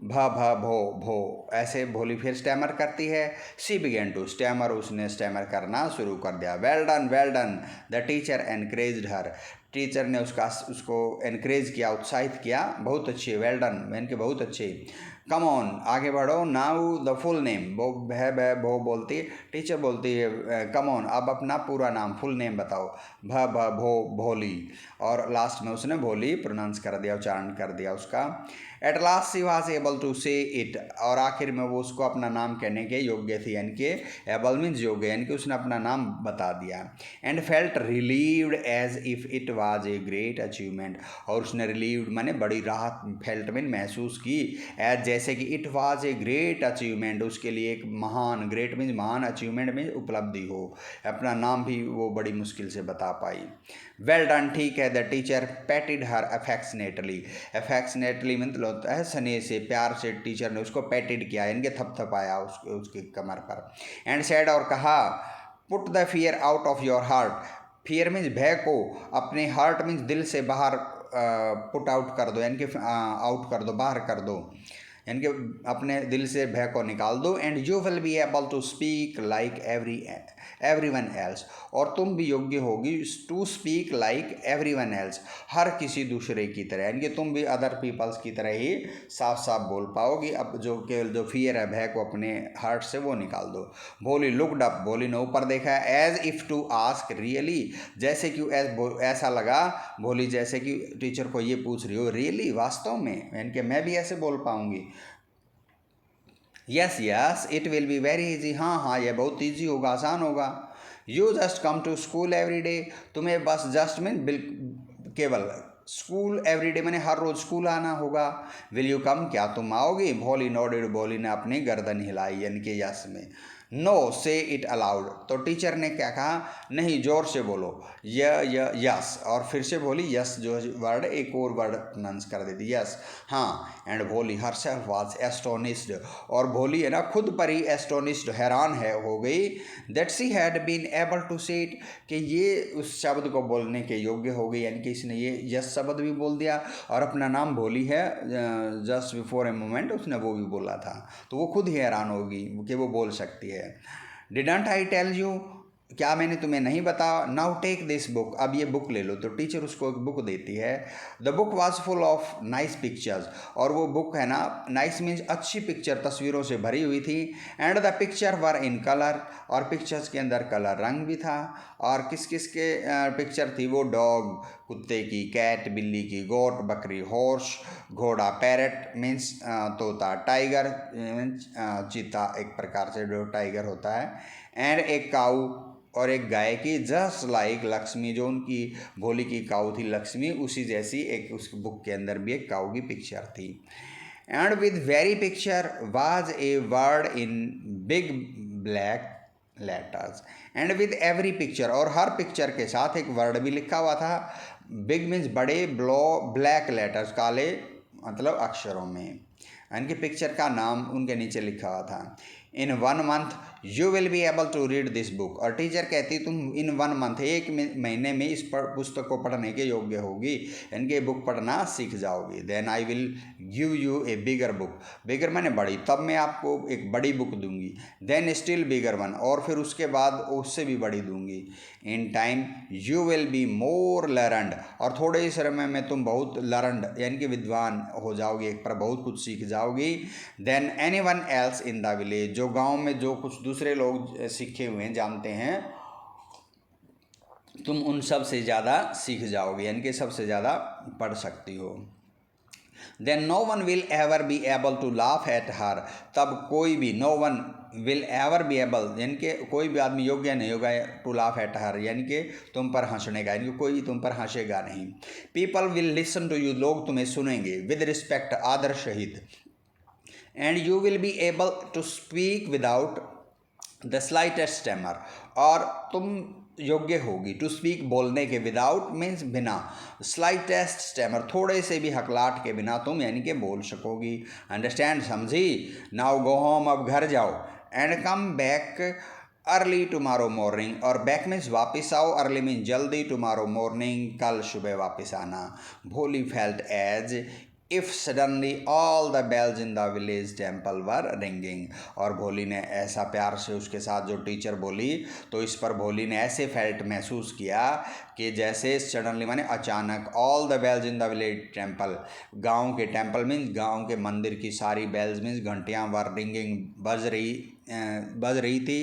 भ भो भो, ऐसे भोली फिर स्टैमर करती है। सी बिगेन टू स्टैमर, उसने स्टैमर करना शुरू कर दिया। Well done the teacher encouraged her, teacher ने उसको एनकरेज किया, उत्साहित किया, बहुत अच्छे, वेल डन यानी कि बहुत अच्छे। कम ऑन, आगे बढ़ो। नाउ द फुल नेम, वो भो बोलती, टीचर बोलती है कम ऑन, अब अपना पूरा नाम फुल नेम बताओ। भ भो भोली, और लास्ट में उसने भोली प्रोनाउंस कर दिया, उच्चारण कर दिया उसका। At last she was able to say it, और आखिर में वो उसको अपना नाम कहने के योग्य थी, यानी कि एबल मीन्स योग्य, यानी कि उसने अपना नाम बता दिया। And felt relieved as if it was a great achievement, और उसने रिलीव्ड माने बड़ी राहत, फेल्ट मीन महसूस की, एज जैसे कि it was a great achievement, उसके लिए एक महान, ग्रेट मीन्स महान, अचीवमेंट मीन्स उपलब्धि हो, अपना नाम भी वो बड़ी मुश्किल से बता पाई। वेल डन, ठीक है। The teacher पैटेड her affectionately, affectionately मतलब होता है स्नेह से, प्यार से, टीचर ने उसको पैटेड किया यानी कि थपथपाया उसकी कमर पर। एंड सेड, और कहा, put the fear out of your heart, fear means भय को, अपने हार्ट मीन्स दिल से बाहर पुट आउट कर दो, यानी कि आउट कर दो, बाहर कर दो, यानी कि अपने दिल से भय को निकाल दो। And you will be able to speak like everyone else, और तुम भी योग्य होगी to speak like everyone else, हर किसी दूसरे की तरह, यानी कि तुम भी अदर पीपल्स की तरह ही साफ साफ बोल पाओगी। अब जो केवल जो फियर है, भय को अपने हार्ट से वो निकाल दो। भोली लुकड अप, भोली ने ऊपर देखा, as if to ask really, जैसे कि ऐसा लगा भोली जैसे कि टीचर को ये पूछ रही हो, रियली वास्तव में, यानी कि मैं भी ऐसे बोल पाऊंगी। Yes yes it will be very easy, हाँ हाँ यह बहुत ईजी होगा, आसान होगा। You just come to school every day, तुम्हें बस जस्ट मीन केवल स्कूल एवरी डे मैंने हर रोज स्कूल आना होगा। विल यू कम, क्या तुम आओगी? भोली नोडेड, भोली ने अपनी गर्दन हिलाई, यानी कि यस में। नो से इट अलाउड, तो टीचर ने क्या कहा, नहीं जोर से बोलो, यस, और फिर से बोली यस, जो वर्ड एक और वर्ड प्रोनाउंस कर देती, यस, हाँ। एंड भोली हरसेल्फ वाज एस्टोनिश्ड, और भोली है ना खुद पर ही एस्टोनिश्ड, हैरान है हो गई, that she had been able to say it, कि ये उस शब्द को बोलने के योग्य हो गई, यानी कि इसने ये यस शब्द भी बोल दिया, और अपना नाम भोली है, जस्ट बिफोर ए मोमेंट उसने वो भी बोला था, तो वो खुद ही हैरान होगी कि वो बोल सकती है। डिडंट आई टेल यू, क्या मैंने तुम्हें नहीं बताया? नाउ टेक दिस बुक, अब ये बुक ले लो, तो टीचर उसको एक बुक देती है। The book was full of nice pictures, और वो बुक है ना, नाइस मीन्स अच्छी पिक्चर, तस्वीरों से भरी हुई थी। And the picture were in colour, और पिक्चर्स के अंदर कलर रंग भी था। और किस किस के पिक्चर थी वो? डॉग कुत्ते की, कैट बिल्ली की, गोट बकरी, हॉर्स घोड़ा, पैरट मीन्स तोता, टाइगर मीन्स चीता, एक प्रकार से जो टाइगर होता है, एंड एक काऊ, और एक गाय की, जस्ट लाइक लक्ष्मी, जो उनकी भोली की काऊ थी लक्ष्मी, उसी जैसी एक उस बुक के अंदर भी एक काऊ की पिक्चर थी। And with very picture was a word in big black letters, and with every picture, और हर पिक्चर के साथ एक वर्ड भी लिखा हुआ था। बिग मीन्स बड़े, ब्लैक लेटर्स काले मतलब अक्षरों में, यानी कि पिक्चर का नाम उनके नीचे लिखा हुआ था। In 1 month you will be able to read this book, और टीचर कहती तुम इन 1 month, एक महीने में इस पुस्तक को पढ़ने के योग्य होगी, यानी कि बुक पढ़ना सीख जाओगी। Then I will give you a bigger book, bigger मैंने बड़ी, तब मैं आपको एक बड़ी बुक दूंगी। देन स्टिल बिगर वन, और फिर उसके बाद उससे भी बड़ी दूंगी। In time you will be more learned, और थोड़े ही समय में तुम बहुत लर्नड यानी कि विद्वान हो जाओगी, एक पर बहुत कुछ सीख जाओगी। Than anyone else in the village, जो गांव में जो कुछ दूसरे लोग सीखे हुए हैं, जानते हैं, तुम उन सब से ज़्यादा सीख जाओगे, यानी कि सबसे ज़्यादा पढ़ सकती हो। Then no one will ever be able to laugh at her, तब कोई भी, no one will ever be able, यानी कि कोई भी आदमी योग्य नहीं होगा टू लाफ एट हर, यानी कि तुम पर हंसने का, यानी कि कोई तुम पर हंसेगा नहीं। People will listen to you, लोग तुम्हें सुनेंगे, विद रिस्पेक्ट, आदर सहित। And you will be able to speak without the slightest stammer, और तुम योग्य होगी टू स्पीक, बोलने के, विदाउट मीन्स बिना, स्लाइटेस्ट स्टैमर, थोड़े से भी हकलाट के बिना तुम यानी कि बोल सकोगी। अंडरस्टैंड, समझी। नाउ गो होम, अब घर जाओ। And come back early tomorrow morning, और बैक मीन्स वापस आओ, अर्ली मीन्स जल्दी, टुमारो मॉर्निंग कल सुबह वापस आना। Bholi felt as if suddenly all the bells in the village temple were ringing, और भोली ने ऐसा प्यार से उसके साथ जो टीचर बोली, तो इस पर भोली ने ऐसे फेल्ट, महसूस किया कि जैसे सडनली माने अचानक, all the bells in the village temple, गांव के टेम्पल मीन्स गांव के मंदिर की सारी बेल्स मीन्स घंटियां, वर रिंगिंग बज रही थी।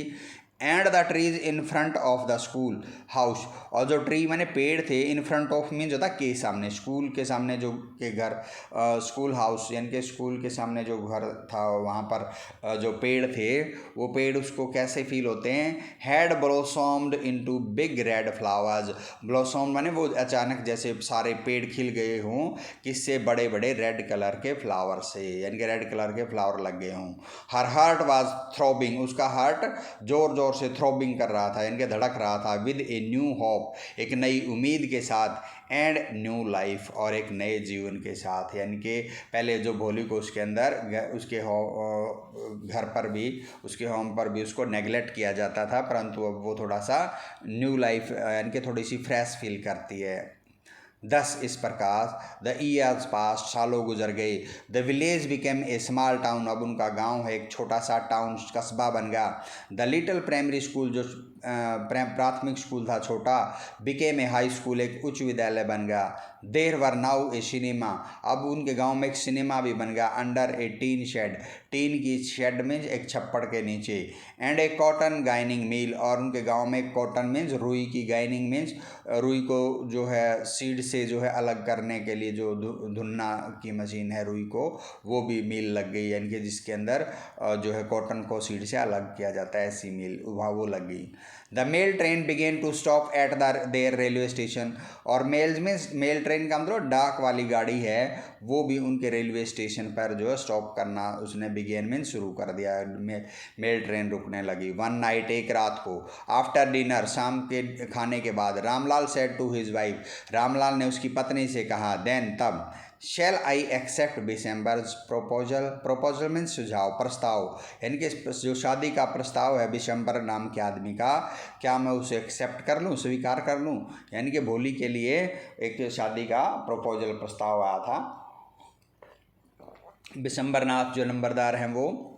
And the trees in front of the school house, और जो ट्री माने पेड़ थे, इन फ्रंट ऑफ मीन्स होता के सामने, स्कूल के सामने जो के घर, स्कूल हाउस यानी कि स्कूल के सामने जो घर था वहाँ पर जो पेड़ थे, वो पेड़ उसको कैसे फील होते हैं, had blossomed into big red flowers. Blossom माने वो अचानक जैसे सारे पेड़ खिल गए हों, किससे, बड़े बड़े रेड कलर के फ्लावर से, यानी कि रेड कलर के फ्लावर लग गए हों। हर हार्ट वाज थ्रोबिंग, उसका हार्ट जोर जोर से थ्रोबिंग कर रहा था, यानी कि धड़क रहा था। विद ए न्यू होप, एक नई उम्मीद के साथ। एंड न्यू लाइफ, और एक नए जीवन के साथ, यानी कि पहले जो भोली को उसके अंदर उसके घर पर भी, उसके होम पर भी उसको नेगलेक्ट किया जाता था, परंतु अब वो थोड़ा सा न्यू लाइफ यानी कि थोड़ी सी फ्रेश फील करती है। दस इस प्रकार द ईयर्स पास, सालों गुजर गए। The village became a small town, अब उनका गांव है एक छोटा सा टाउन, कस्बा बन गया। द लिटिल प्राइमरी स्कूल, जो प्राथमिक स्कूल था छोटा, बिकेम ए हाई स्कूल, एक उच्च विद्यालय बन गया। देर वर नाउ ए सिनेमा, अब उनके गांव में एक सिनेमा भी बन गया। अंडर ए टीन शेड, टीन की शेड मीन्स एक छप्पड़ के नीचे। एंड ए कॉटन गाइनिंग मिल, और उनके गांव में कॉटन मीन्स रुई की, गाइनिंग मीन्स रुई को जो है सीड से जो है अलग करने के लिए जो धुनना की मशीन है रुई को, वो भी मिल लग गई, यानी कि जिसके अंदर जो है कॉटन को सीड से अलग किया जाता है, ऐसी मिल वहाँ वो लग गई। The mail train began to stop at the their railway station, और मेल्स में मेल ट्रेन का मतलब डाक वाली गाड़ी है, वो भी उनके रेलवे स्टेशन पर जो है स्टॉप करना उसने बिगेन मीन शुरू कर दिया, मेल ट्रेन रुकने लगी। वन नाइट, एक रात को, आफ्टर डिनर, शाम के खाने के बाद, Ramlal said to his wife, Ramlal ने उसकी पत्नी से कहा, देन तब, shall I accept Bishambar's proposal, proposal means सुझाव, प्रस्ताव, यानी कि जो शादी का प्रस्ताव है बिशंबर नाम के आदमी का, क्या मैं उसे एक्सेप्ट कर लूँ, स्वीकार कर लूँ, यानी कि भोली के लिए एक शादी का प्रपोजल प्रस्ताव आया था। बिशंबरनाथ जो नंबरदार हैं, वो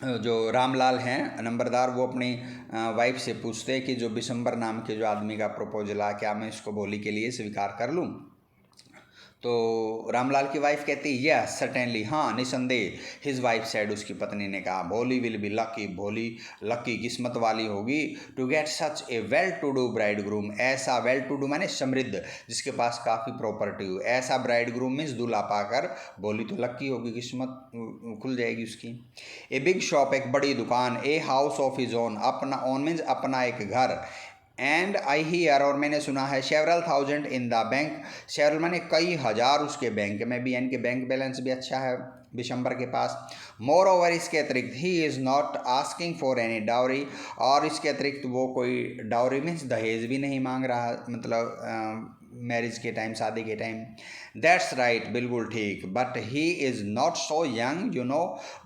जो रामलाल हैं नंबरदार, वो अपनी वाइफ से पूछते हैं कि जो बिशंबर नाम के जो आदमी का प्रपोजल है, क्या मैं इसको भोली के लिए स्वीकार कर लूँ। तो रामलाल की वाइफ कहती है यस सर्टेनली, हाँ निसंदेह। हिज वाइफ सेड, उसकी पत्नी ने कहा, Bholi will be lucky, Bholi lucky किस्मत वाली होगी, to get such a well to do bridegroom, ऐसा वेल टू डू माने समृद्ध, जिसके पास काफ़ी प्रॉपर्टी हो, ऐसा ब्राइड ग्रूम मीन्स दूल्हा पाकर भोली तो लकी होगी, किस्मत खुल जाएगी उसकी। ए बिग शॉप, एक बड़ी दुकान। A house of his own, अपना, ओन मीन्स अपना एक घर। एंड आई हीयर, और मैंने सुना है, several thousand in the bank, several माने कई हज़ार उसके बैंक में भी, यानी कि बैंक बैलेंस भी अच्छा है बिशंबर के पास। मोर ओवर, इसके अतिरिक्त, ही is not asking for any dowry, और इसके अतिरिक्त वो कोई डाउरी मीन्स दहेज भी नहीं मांग रहा, मतलब मैरिज के टाइम, शादी के टाइम। दैट्स राइट, बिल्कुल ठीक। But he is not so young you know,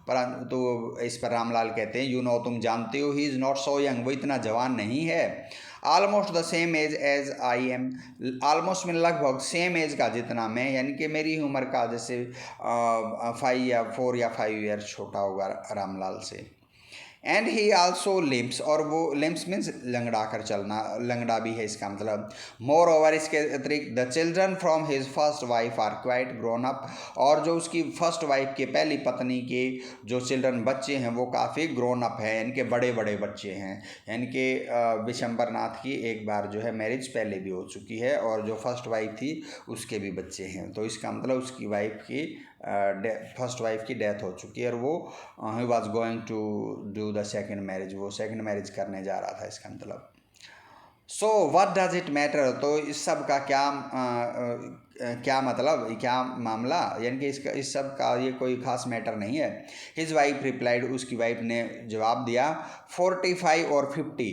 परंतु तो इस पर रामलाल कहते हैं, यू नो तुम जानते हो, he is not so young, वो इतना जवान नहीं है। Almost the same age as I am, almost में लगभग सेम एज का जितना मैं, यानी कि मेरी उम्र का जैसे 4 या 5 ईयर छोटा होगा रामलाल से। एंड ही आल्सो लिम्स, और वो लिम्स मीन्स लंगड़ा कर चलना, लंगड़ा भी है इसका मतलब। मोर ओवर, इसके अतिरिक्त, the children from his first wife are quite grown up, और जो उसकी फर्स्ट वाइफ के, पहली पत्नी के जो चिल्ड्रन बच्चे हैं वो काफ़ी ग्रोन अप है, यानी कि बड़े बड़े बच्चे हैं, यानी कि बिशंबरनाथ की एक बार जो है मैरिज पहले भी हो चुकी है, और जो फर्स्ट वाइफ थी उसके भी बच्चे हैं, तो इसका मतलब उसकी वाइफ की फर्स्ट वाइफ की डेथ हो चुकी है और वो he was going to do the second marriage, वो सेकेंड मैरिज करने जा रहा था, इसका मतलब। So what does it matter, तो इस सब का क्या मतलब, क्या मामला, यानी कि इसका इस सब का ये कोई खास मैटर नहीं है। हिज वाइफ रिप्लाइड, उसकी वाइफ ने जवाब दिया, 45 और 50,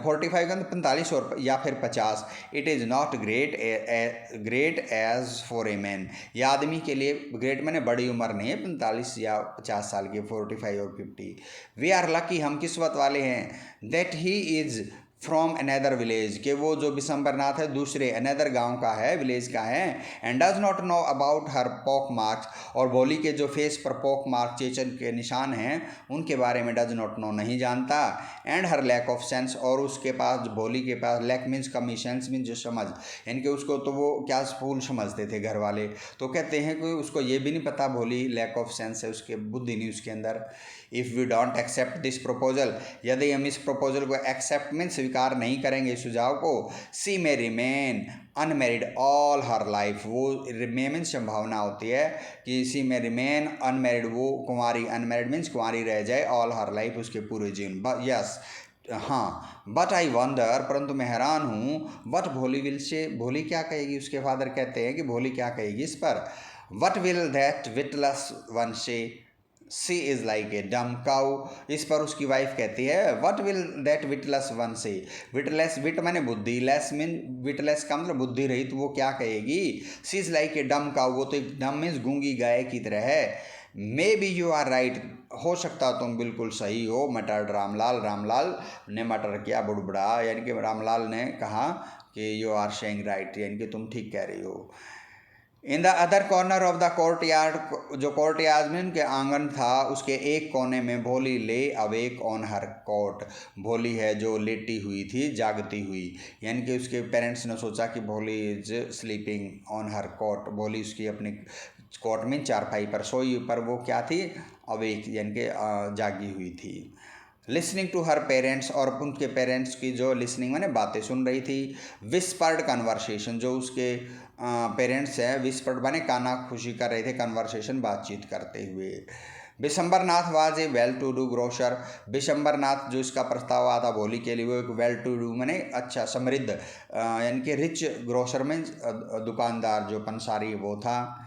45 का 45 और या फिर 50, it is not great age for a man, ये आदमी के लिए ग्रेट मैंने बड़ी उम्र नहीं है 45 या 50 साल की, 45 और 50। वी आर लकी, हम किस्मत वाले हैं, that he is from another village, के वो जो बिशंबरनाथ है दूसरे अनदर गांव का है, विलेज का है। And does not know about her pock marks, और भोली के जो फेस पर पॉक मार्क, चेचन के निशान हैं, उनके बारे में डज नॉट नो नहीं जानता। And her lack of sense, और उसके पास, भोली के पास, लैक मीन्स कमी, सेंस मीन्स जो समझ, यानी कि उसको तो वो क्या फूल समझते थे घर वाले, तो कहते हैं कि उसको ये भी नहीं पता, भोली लैक ऑफ सेंस है, उसके बुद्धि नहीं उसके अंदर। If we don't accept this proposal, यदि हम इस प्रपोजल को एक्सेप्ट मीन स्वीकार नहीं करेंगे इस सुझाव को, she may remain unmarried all her life, वो रिमेन संभावना होती है कि सी में रिमेन अनमेरिड, वो कुंवारी, अनमेरिड मीन्स कुंवारी रह जाए, ऑल हर लाइफ, उसके पूरे जीवन। यस, हाँ, बट आई वंडर, परंतु मैं हैरान हूँ, वट भोली विल से, भोली क्या कहेगी, उसके फादर कहते हैं कि भोली क्या कहेगी इस पर। What will that witless one से, सी इज़ लाइक ए डम काउ, इस पर उसकी वाइफ कहती है, what will that witless one से, विटलेस, विट मैंने बुद्धि, लेस मीन विटलेस का मतलब बुद्धि रही, तो वो क्या कहेगी, सी इज़ लाइक ए डम काउ, वो तो एक डम मीन्स गूंगी गाय की तरह है। Maybe you are right, हो सकता तुम बिल्कुल सही हो, मटर्ड रामलाल, रामलाल ने मटर किया, बुड़बुड़ा, यानी कि रामलाल ने कहा कि यू आर सेइंग राइट, यानी कि तुम ठीक कह रही हो। In the other corner of the court yard, जो कोर्ट यार्ड में उनके आंगन था, उसके एक कोने में भोली ले अवेक ऑन हर कोट, भोली है जो लेटी हुई थी, जागती हुई, यानी कि उसके पेरेंट्स ने सोचा कि Bholi is sleeping on her coat, Bholi उसकी अपनी कोट में चारपाई पर सोई, पर वो क्या थी, अवेक, यानी कि जागी हुई थी। लिसनिंग टू हर पेरेंट्स, और उनके पेरेंट्स की जो लिसनिंग मैंने बातें सुन रही थी। विस्पर्ड कन्वर्सेशन, जो उसके पेरेंट्स हैं, विस्पर्ड माने काना खुशी कर रहे थे, कन्वर्सेशन बातचीत करते हुए। Bishambarnath was a well to do grocer, Bishambarnath जो इसका प्रस्ताव आया था भोली के लिए, वो एक वेल टू डू माने अच्छा समृद्ध, यानी कि रिच ग्रोसर में दुकानदार, जो पंसारी वो था।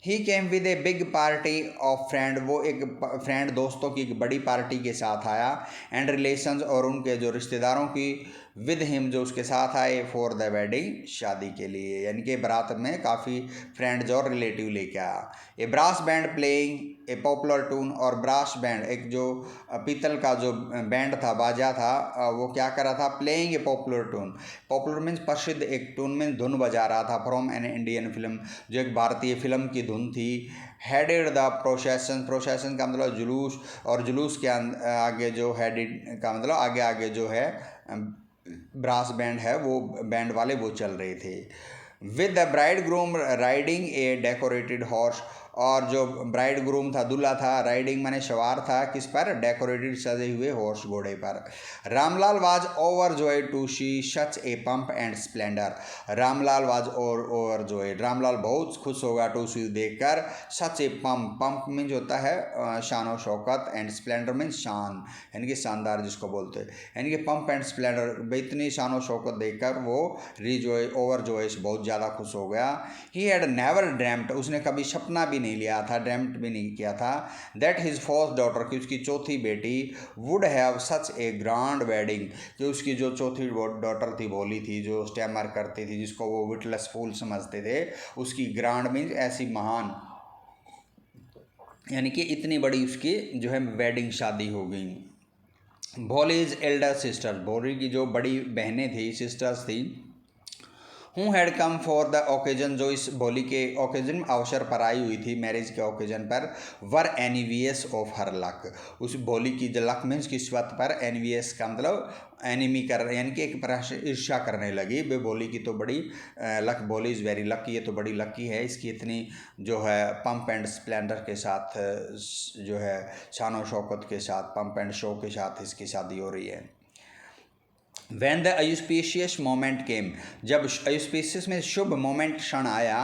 He came with a big party of friend, वो एक फ्रेंड दोस्तों की एक बड़ी पार्टी के साथ आया। एंड रिलेशंस, और उनके जो रिश्तेदारों की, विद हिम जो उसके साथ आए, फॉर द वेडिंग, शादी के लिए, यानी कि बारात में काफ़ी फ्रेंड्स और रिलेटिव लेके आया। A brass band playing a popular tune, और ब्रास बैंड एक जो पीतल का जो बैंड था, बाजा था, वो क्या कर रहा था, playing a popular tune, popular means प्रसिद्ध, एक टून मीन्स धुन बजा रहा था, फ्रॉम एन इंडियन फिल्म, जो एक भारतीय फिल्म की धुन थी। हेडेड द प्रोसेसन, प्रोसेसन का मतलब जुलूस, और जुलूस के आगे जो हेडेड का मतलब आगे आगे जो है ब्रास बैंड है, वो बैंड वाले वो चल रहे थे। With the bride groom riding A decorated horse, और जो ब्राइड ग्रूम था, दूल्हा था, राइडिंग माने सवार था, किस पर, डेकोरेटेड सजे हुए हॉर्स, घोड़े पर। Ramlal was over joy to see such a pomp and splendour, Ramlal was over joy, Ramlal बहुत खुश होगा टू सी देखकर, such a pomp, pomp means होता है शान और शौकत, एंड स्प्लेंडर मीन्स शान, यानी कि शानदार जिसको बोलते हैं, यानी कि पंप एंड स्प्लेंडर, इतनी शान और शौकत देखकर वो रिजॉय, ओवर जॉयस, बहुत ज़्यादा खुश हो गया। ही हैड नेवर ड्रैम्ड, उसने कभी सपना भी नहीं लिया था, ड्रैम्ड भी नहीं किया था, दैट हिज फोर्थ डॉटर, की उसकी चौथी बेटी, would have such A grand wedding, कि उसकी जो चौथी डॉटर थी, भोली थी, जो स्टैमर करती थी, जिसको वो विटलेस फूल समझते थे, उसकी ग्रांड मीन्स ऐसी महान, यानी कि इतनी बड़ी उसकी जो है वेडिंग, शादी हो गई। भोलीज एल्डर सिस्टर, भोली की जो बड़ी बहनें थी, सिस्टर्स थी, who had come for the occasion, जो इस भोली के ओकेजन अवसर पर आई हुई थी, मैरिज के ओकेजन पर, वर एनिवियस ऑफ हर लक, उस भोली की जो लक मीन्स किस्मत पर, एनिवियस का मतलब एनिमी कर, यानी कि एक प्रकार से ईर्ष्या करने लगी, बे भोली की तो बड़ी लक, भोली इज़ वेरी लकी, ये तो बड़ी लकी है, इसकी इतनी जो है पंप एंड स्प्लेंडर के साथ, जो है शान और शौकत के साथ, पंप एंड शो के साथ इसकी शादी हो रही है। When the auspicious moment came, जब auspicious में शुभ मोमेंट क्षण आया,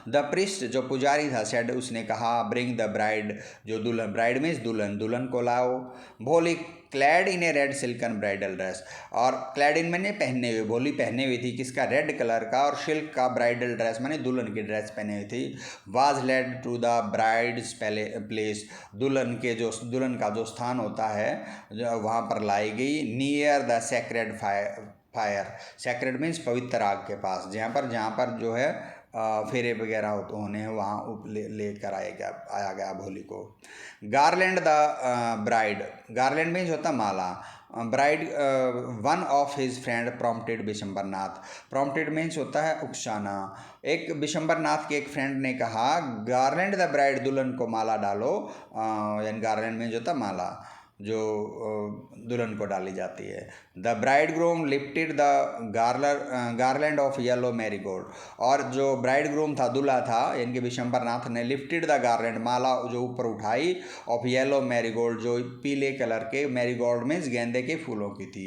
द priest जो पुजारी था said, उसने कहा, bring the bride, जो दुल्हन, bride मीन्स दुल्हन, दुल्हन को लाओ। भोली क्लैड इन ए रेड सिल्कन ब्राइडल ड्रेस, और क्लैड इन मैंने पहने हुए, भोली पहने हुई थी किसका, रेड कलर का और सिल्क का ब्राइडल ड्रेस मैंने दुल्हन की ड्रेस पहने हुई थी। Was led to the bride's place, दुल्हन के जो दुल्हन का जो स्थान होता है जो वहाँ पर लाई गई। Near the sacred fire, sacred means पवित्र आग के पास, जहाँ पर जो है फेरे वगैरह होने हैं, वहाँ लेकर आया गया भोली को। Garland the bride, garland means होता माला। Bride one of his friend prompted Bishambarnath, prompted means होता है उकसाना। एक बिशंबरनाथ के एक फ्रेंड ने कहा, गार्लैंड द ब्राइड, दुल्हन को माला डालो, यानी गार्लैंड मीन्स होता माला जो दुल्हन को डाली जाती है। The bride groom lifted the garland of yellow marigold, और जो ब्राइड ग्रूम था, दूल्हा था, यानी कि विशंबरनाथ ने लिफ्टेड द गार्लैंड, माला जो ऊपर उठाई, ऑफ येलो मैरीगोल्ड, जो पीले कलर के, मैरीगोल्ड मीन्स गेंदे के फूलों की थी।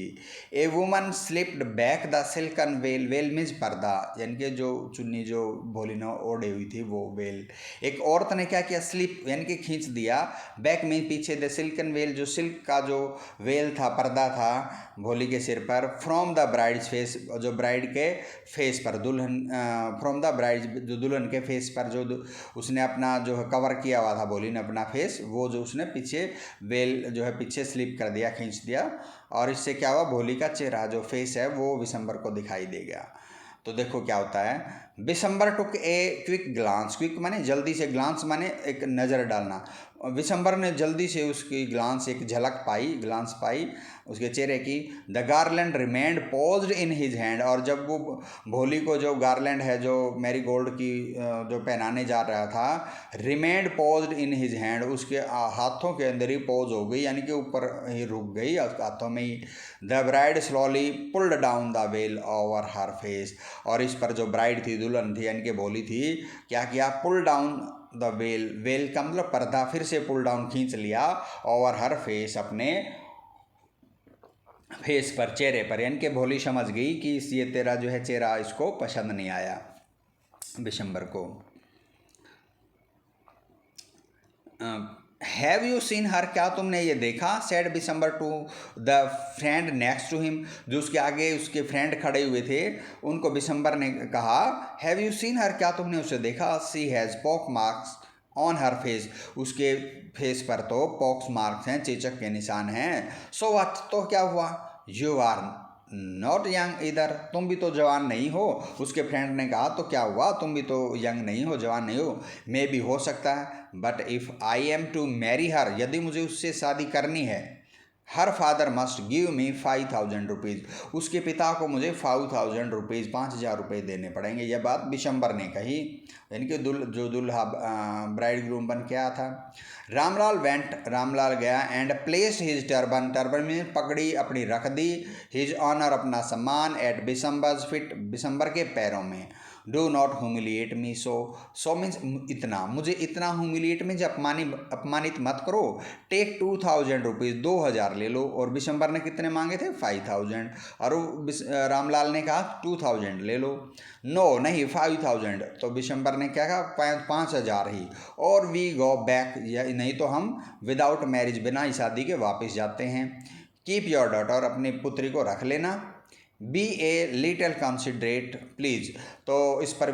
A woman slipped back the silken well, well means पर्दा, यानी कि जो चुन्नी जो भोली ने ओढ़ी हुई थी वो वेल। एक औरत ने क्या किया, स्लिप यानी कि खींच दिया, बैक मीन पीछे, द सिल्कन वेल जो सिल्क का जो वेल था, पर्दा था भोली के सिर पर, फ्रॉम द ब्राइड्स फेस, जो ब्राइड के फेस पर, दुल्हन फ्रॉम द ब्राइड जो दुल्हन के फेस पर जो उसने अपना जो है कवर किया हुआ था भोली ने अपना फेस, वो जो उसने पीछे वेल जो है पीछे स्लिप कर दिया, खींच दिया, और इससे क्या हुआ, भोली का चेहरा जो फेस है वो विशंबर को दिखाई दे गया। तो देखो क्या होता है, विशंबर टुक ए क्विक ग्लांस, क्विक माने जल्दी से, ग्लांस माने एक नज़र डालना। विशंबर ने जल्दी से उसकी ग्लांस, एक झलक पाई, ग्लांस पाई उसके चेहरे की। The garland remained posed in his hand, और जब वो भोली को जो गार्लैंड है जो मैरीगोल्ड की जो पहनाने जा रहा था, remained posed in his hand, उसके हाथों के अंदर ही पोज हो गई, यानी कि ऊपर ही रुक गई हाथों में ही। The bride slowly pulled down the veil over her face, और इस पर जो ब्राइड थी, दुल्हन थी, यानी कि भोली थी, क्या किया, pull down the veil, veil का मतलब पर्दा फिर से पुल डाउन खींच लिया, ओवर हर फेस, अपने फेस पर, चेहरे पर, यानी कि भोली समझ गई कि ये तेरा जो है चेहरा इसको पसंद नहीं आया विशंबर को। हैव यू सीन हर, क्या तुमने ये देखा, said Bishamber to the friend next to him, जो उसके आगे उसके फ्रेंड खड़े हुए थे उनको विशंबर ने कहा, हैव यू सीन हर, क्या तुमने उसे देखा, she has pock marks on her face, उसके फेस पर तो पॉक्स मार्क्स हैं, चेचक के निशान हैं। सो व्हाट, तो क्या हुआ, यू आर नॉट यंग इधर, तुम भी तो जवान नहीं हो, उसके फ्रेंड ने कहा, तो क्या हुआ, तुम भी तो यंग नहीं हो, जवान नहीं हो, मे भी हो सकता है, but if I am to marry her, यदि मुझे उससे शादी करनी है, her father must give me 5000 rupees, उसके पिता को मुझे 5000 रुपीज़, 5000 रुपये देने पड़ेंगे। यह बात विशंबर ने कही, यानी कि जो दुल्हा ब्राइड ग्रूम बन के आया था। रामलाल वेंट, रामलाल गया, and placed his turban, turban में पगड़ी अपनी रख दी, हिज ऑनर अपना सम्मान, एट विशंबर्स फिट, विशंबर के पैरों में। Do not humiliate me, so means इतना, मुझे इतना ह्यूमिलिएट मीन्स अपमानित मत करो। टेक 2000 रुपीज़, 2000 ले लो, और विशंबर ने कितने मांगे थे, 5000, और रामलाल ने कहा 2000 ले लो। नो नहीं 5000, तो विशंबर ने क्या कहा, 5000 ही, और वी गो बैक, या नहीं तो हम विदाउट मैरिज, बिना शादी के वापस जाते हैं। कीप योर डॉटर, अपनी पुत्री को रख लेना। बी ए लिटल कॉन्सिडरेट प्लीज़, तो इस पर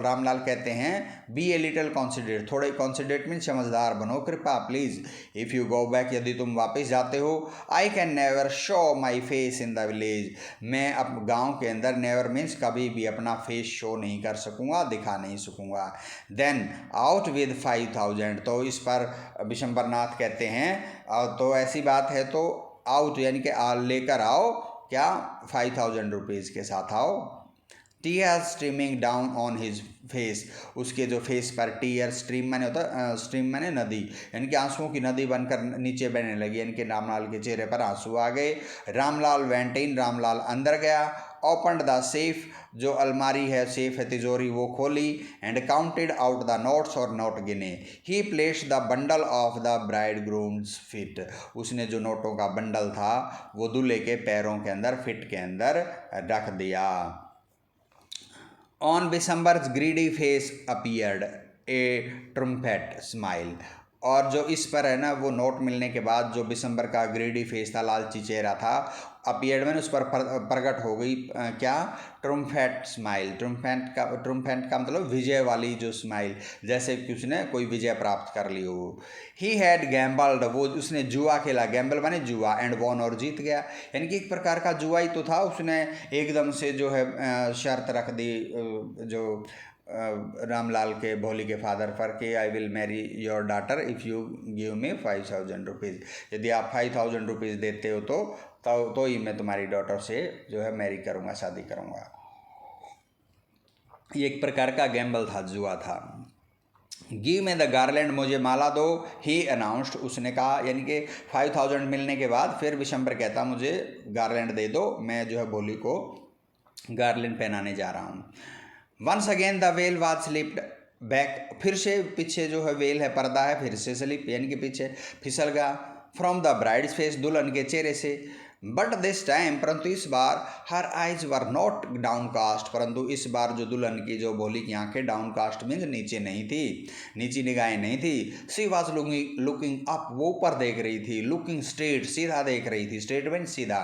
रामलाल कहते हैं, बी ए लिटल कॉन्सिडरेट, थोड़े कॉन्सिडरेट में समझदार बनो कृपा, please. If you go back, यदि तुम वापस जाते हो, I can never show my face in the village, मैं अब गांव के अंदर, नेवर मीन्स कभी भी, अपना फेस शो नहीं कर सकूँगा, दिखा नहीं सकूँगा। देन आउट विद 5000, तो इस पर विशंबरनाथ कहते हैं, तो ऐसी बात है तो आउट यानी कि लेकर आओ, क्या 5000 रुपीज़ के साथ आओ। Tear streaming down on his face, उसके जो फेस पर टीयर, स्ट्रीम माने होता, स्ट्रीम माने नदी, यानी कि आंसुओं की नदी बनकर नीचे बहने लगी, यानी कि रामलाल के चेहरे पर आंसू आ गए। रामलाल वेंट इन, रामलाल अंदर गया, ओपनड द सेफ, जो अलमारी है, सेफ है, तिजोरी, वो खोली, and counted out the notes और नोट गिने। ही placed the bundle of the bride grooms fit, उसने जो नोटों का बंडल था वो दूल्हे के पैरों के अंदर, फिट के अंदर रख दिया। On Bisambar's greedy face appeared a triumphant smile, और जो इस पर है ना, वो नोट मिलने के बाद जो बिसम्बर का ग्रीडी फेस था, लालची चेहरा था, अपीयर्ड में उस पर प्रकट हो गई क्या, ट्रम्पेट स्माइल। ट्रम्पेट का मतलब विजय वाली जो स्माइल, जैसे कि उसने कोई विजय प्राप्त कर ली हो। ही हैड गैम्बल्ड, वो उसने जुआ खेला, गैम्बल माने जुआ, एंड वॉन, और जीत गया, यानी कि एक प्रकार का जुआ ही तो था। उसने एकदम से जो है शर्त रख दी जो रामलाल के, भोली के फादर पर, कि I will marry your daughter if you give me 5000 rupees, यदि आप 5000 रुपीज़ देते हो तो ही मैं तुम्हारी डॉटर से जो है मैरी करूँगा, शादी करूँगा। ये एक प्रकार का गैम्बल था, जुआ था। गिव में द गार्लैंड, मुझे माला दो, ही अनाउंस्ड, उसने कहा, यानी कि 5000 मिलने के बाद फिर विशंबर कहता मुझे गार्लैंड दे दो, मैं जो है भोली को गार्लैंड पहनाने जा रहा हूँ। Once again the veil was slipped back, फिर से पीछे जो है वेल है, पर्दा है, फिर से स्लिप यानी कि पीछे फिसल गया। फ्रॉम द ब्राइड्स फेस, दुल्हन के चेहरे से। बट दिस टाइम, परंतु इस बार, her eyes were not downcast, परंतु इस बार जो दुल्हन की, जो भोली की आंखें डाउन कास्ट मीन्स नीचे नहीं थी, नीची निगाहें नहीं थी। सी वॉज लुकिंग अप, वो ऊपर देख रही थी, लुकिंग स्ट्रेट, सीधा देख रही थी, स्ट्रेट मीन्स सीधा,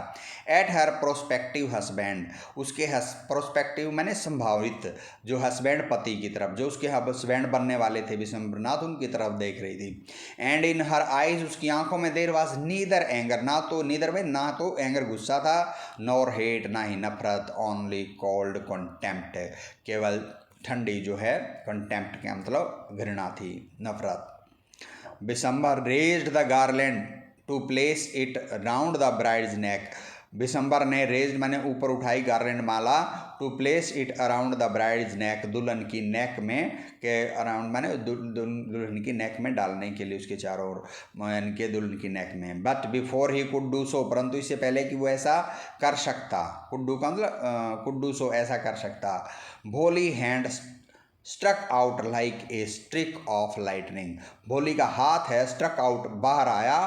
एट हर प्रोस्पेक्टिव हस्बैंड, उसके प्रोस्पेक्टिव मैंने संभावित, जो हस्बैंड पति की तरफ, जो उसके हस्बैंड बनने वाले थे विशंबरनाथ, उनकी तरफ देख रही थी। एंड इन हर आइज, उसकी आंखों में, देर वॉज नीदर एंगर, ना तो नीदर में ना तो एंगर गुस्सा था, नॉर हेट ना ही नफरत, ओनली कोल्ड कंटेम्प्ट, केवल ठंडी जो है कंटेम्प्ट का मतलब घृणा थी, नफरत। Bisambar raised the garland to place it round the bride's neck, Bisambar ने रेज्ड माने ऊपर उठाई, गार्लैंड माला, to place it around the bride's neck, दुल्हन की नेक में, के अराउंड माने दुल्हन की नेक में डालने के लिए, उसके चारों ओर, यानी कि दुल्हन की नेक में। But before he could do so, परंतु इससे पहले कि वो ऐसा कर सकता, कुड डू का मतलब कुड डू सो, ऐसा कर सकता, Bholi hand struck out like a streak of lightning, Bholi का हाथ है, स्ट्रक आउट बाहर आया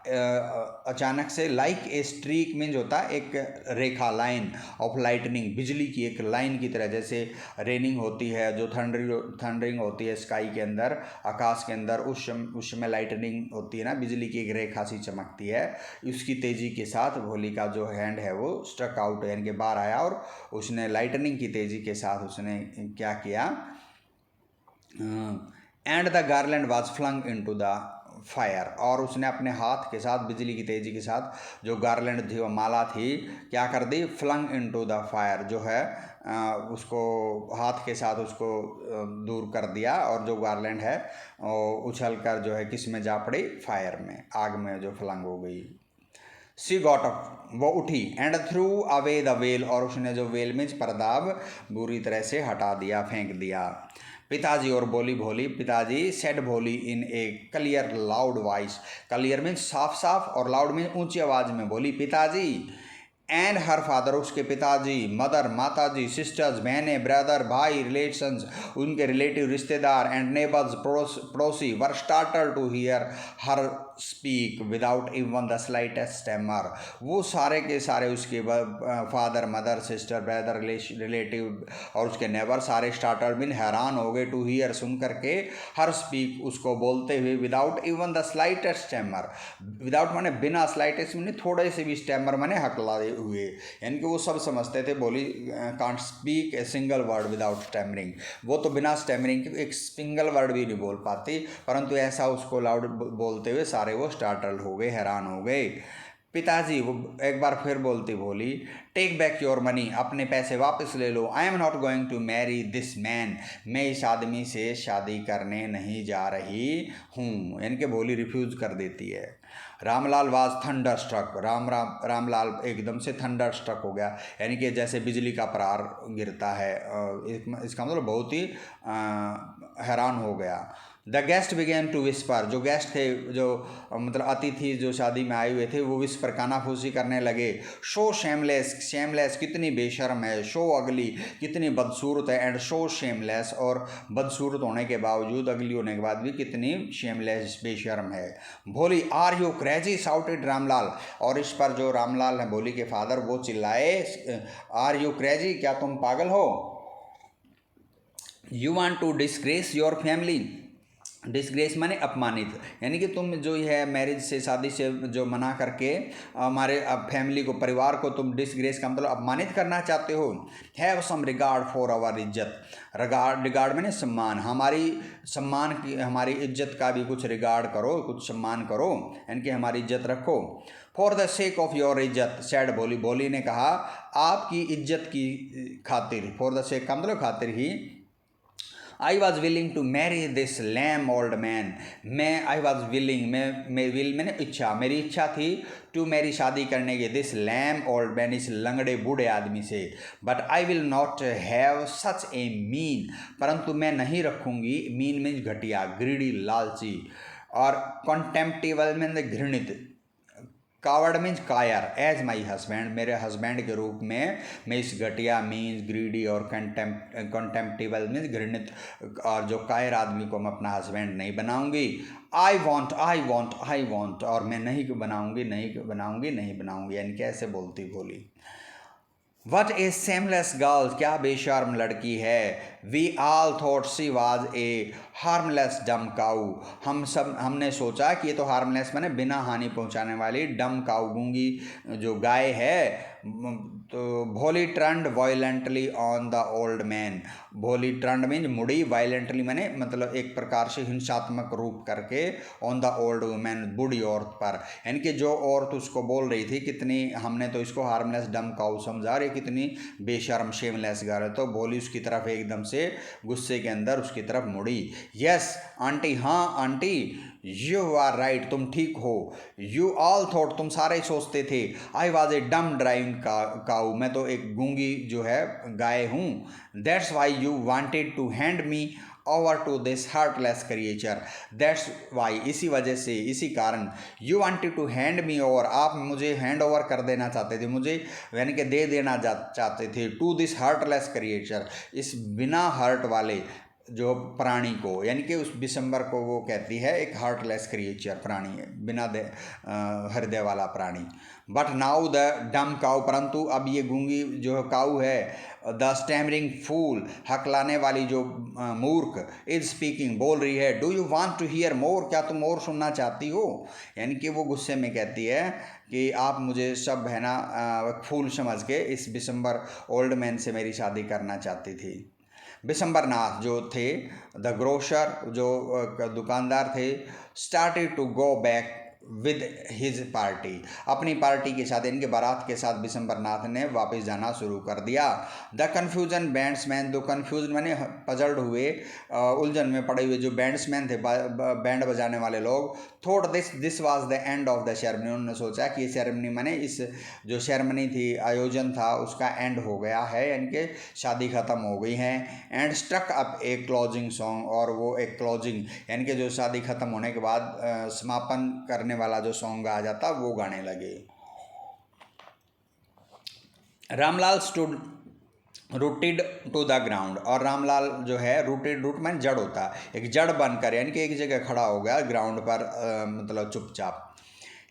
अचानक से, लाइक ए स्ट्रीक मीन्स होता है एक रेखा, लाइन, ऑफ लाइटनिंग, बिजली की एक लाइन की तरह, जैसे रेनिंग होती है, जो थंडरिंग होती है स्काई के अंदर, आकाश के अंदर, उस समय लाइटनिंग होती है ना, बिजली की एक रेखा सी चमकती है, उसकी तेज़ी के साथ भोली का जो हैंड है वो स्ट्रक आउट यानी कि बाहर आया, और उसने लाइटनिंग की तेज़ी के साथ उसने क्या किया, and the garland was flung into the fire, और उसने अपने हाथ के साथ, बिजली की तेज़ी के साथ जो गार्लैंड थी, वो माला थी, क्या कर दी, फ्लंग इनटू द फायर, जो है उसको हाथ के साथ उसको दूर कर दिया, और जो गार्लैंड है उछल कर जो है किस में जा पड़ी, फायर में, आग में जो फ्लंग हो गई। सी गॉट अप, वो उठी, and through away the well, और उसने जो वेल में पर्दा बुरी तरह से हटा दिया, फेंक दिया। पिताजी और बोली भोली, पिताजी said Bholi in a clear loud voice, clear mean साफ साफ, और लाउड मीन ऊंची आवाज में बोली, पिताजी। एंड हर फादर, उसके पिताजी, मदर माताजी, सिस्टर्स बहनें, ब्रदर भाई, रिलेशंस उनके रिलेटिव रिश्तेदार, एंड नेबर्स पड़ोसी, were startled to hear her speak without even the slightest stammer, वो सारे के सारे उसके father mother sister brother relative और उसके नेबर सारे स्टार्टर मीन हैरान हो गए, टू हियर सुन करके, हर स्पीक उसको बोलते हुए, without even the slightest stammer, without माने बिना, स्लाइटेस्ट माने थोड़े से भी, स्टैमर माने हकलाए हुए, यानी कि वो सब समझते थे बोली can't speak a single word without stammering, वो तो बिना स्टैमरिंग के एक सिंगल वर्ड भी नहीं बोल पाती, परंतु ऐसा उसको लाउड बोलते हुए सारे वो स्टार्टल हो गए, हैरान हो गए। पिताजी, वो एक बार फिर बोलती भोली, टेक बैक योर मनी, अपने पैसे वापस ले लो, I am not going to marry this man, मैं इस आदमी से शादी करने नहीं जा रही हूँ, यानी कि भोली रिफ्यूज़ कर देती है। Ramlal was thunderstruck, Ramlal एकदम से थंडर स्ट्रक हो गया, यानी कि जैसे बिजली का प्रहार गिरता है, इसका मतलब बहुत ही हैरान हो गया। The guest began to whisper, जो गेस्ट थे, जो मतलब अतिथि जो शादी में आए हुए थे, वो विस्पर कानाफूसी करने लगे। शो शेमलेस, शेमलेस कितनी बेशर्म है, शो अगली कितनी बदसूरत है, एंड शो शेमलेस, और बदसूरत होने के बावजूद, अगली होने के बाद भी कितनी शेमलेस बेशर्म है। Bholi, are you crazy, shouted Ramlal, और इस पर जो रामलाल है भोली के फादर, वो चिल्लाए, आर यू क्रेजी, क्या तुम पागल हो, you want to disgrace your family, disgrace माने अपमानित, यानी कि तुम जो है मैरिज से, शादी से जो मना करके हमारे फैमिली को, परिवार को तुम डिस्ग्रेस का मतलब अपमानित करना चाहते हो। Have some regard for our इज्जत, रिगार्ड माने सम्मान, हमारी सम्मान की, हमारी इज्जत का भी कुछ रिगार्ड करो, कुछ सम्मान करो, यानी कि हमारी इज्जत रखो। For the sake of your इज्जत, सैड भोली, भोली ने कहा आपकी इज्जत की खातिर, फॉर द सेक का मतलब खातिर ही, I was willing to marry this lame old man, मैं आई वॉज विलिंग, मैं विल मैंने इच्छा, मेरी इच्छा थी, टू मैरी शादी करने की, दिस लैम ओल्ड मैन, इस लंगड़े बूढ़े आदमी से, but I will not have such A mean, परंतु मैं नहीं रखूँगी, मीन मीन्स घटिया, ग्रीडी लालची, और कॉन्टेम्प्टिबल मीन्स घृणित, कावर्ड मीन्स कायर, एज माई हस्बैंड, मेरे हस्बैंड के रूप में मैं इस घटिया, मीन्स ग्रीडी, और कंटेम्प्टिबल मीन्स घृणित, और जो कायर आदमी को मैं अपना हस्बैंड नहीं बनाऊंगी। I want, I want, I want, और मैं नहीं बनाऊंगी, नहीं बनाऊंगी, नहीं बनाऊंगी, यानी कैसे बोलती भोली। वट ए सेमलेस गर्ल, क्या बेशर्म लड़की है। We all thought she was a harmless dumb cow, हमने सोचा कि ये तो हार्मलेस माने बिना हानि पहुंचाने वाली, डम काऊ गूंगी जो गाय है। तो भोली turned violently on the old man, भोली टर्न्ड मीन मुड़ी, वायलेंटली माने मतलब एक प्रकार से हिंसात्मक रूप करके, ऑन द ओल्ड वुमेन, बूढ़ी औरत पर, यानी कि जो औरत उसको बोल रही थी कितनी, हमने तो इसको हार्मलेस डम काऊ समझा, रही कितनी बेशर्म शेमलेस गर्ल, तो भोली उसकी तरफ एकदम से गुस्से के अंदर उसकी तरफ मुड़ी। यस आंटी, हाँ आंटी, यू आर राइट, तुम ठीक हो। यू ऑल थॉट, तुम सारे सोचते थे, आई वॉज ए डम ड्राइविंग काऊ, मैं तो एक गूंगी जो है गाय हूँ। That's why you wanted to hand me over to this heartless creature, that's why, इसी वजह से, इसी कारण, you wanted to hand me over, आप मुझे हैंड ओवर कर देना चाहते थे, मुझे यानी कि दे देना चाहते थे, टू दिस हार्टलेस क्रिएचर, इस बिना हार्ट वाले जो प्राणी को, यानी कि उस दिसंबर को वो कहती है एक हार्टलेस क्रिएचर, प्राणी है, बिना हृदय वाला प्राणी। बट नाउ द डम काऊ, परंतु अब ये गूंगी जो काऊ है, द स्टैमरिंग फूल, हकलाने वाली जो मूर्ख, इज स्पीकिंग, बोल रही है। Do you want to hear more, क्या तुम और सुनना चाहती हो, यानी कि वो गुस्से में कहती है कि आप मुझे सब है ना फूल समझ के इस दिसंबर ओल्ड मैन से मेरी शादी करना चाहती थी। बिशंबर नाथ जो थे, द ग्रोशर जो दुकानदार थे, started to go back with his party, अपनी पार्टी के साथ, इनके बारात के साथ बिशंबर नाथ ने वापस जाना शुरू कर दिया। द कन्फ्यूजन बैंड्समैन, दो कन्फ्यूज मैंने पजल्ड हुए, उलझन में पड़े हुए जो बैंड्समैन थे, बैंड बजाने वाले लोग, thought this was the end of the ceremony, उन्होंने सोचा कि ये सेरेमनी मैंने इस जो सेरेमनी थी, आयोजन था, उसका एंड हो गया है, यानी कि शादी ख़त्म हो गई है। And struck up a closing song, और वो एक क्लोजिंग यानी कि जो शादी ख़त्म होने के बाद समापन करने वाला जो सॉन्ग आ जाता, वो गाने लगे। Ramlal stood rooted to the ground, और रामलाल जो है रूटेड, रूट में जड़ होता है, एक जड़ बनकर यानी कि एक जगह खड़ा हो गया ग्राउंड पर, मतलब चुपचाप।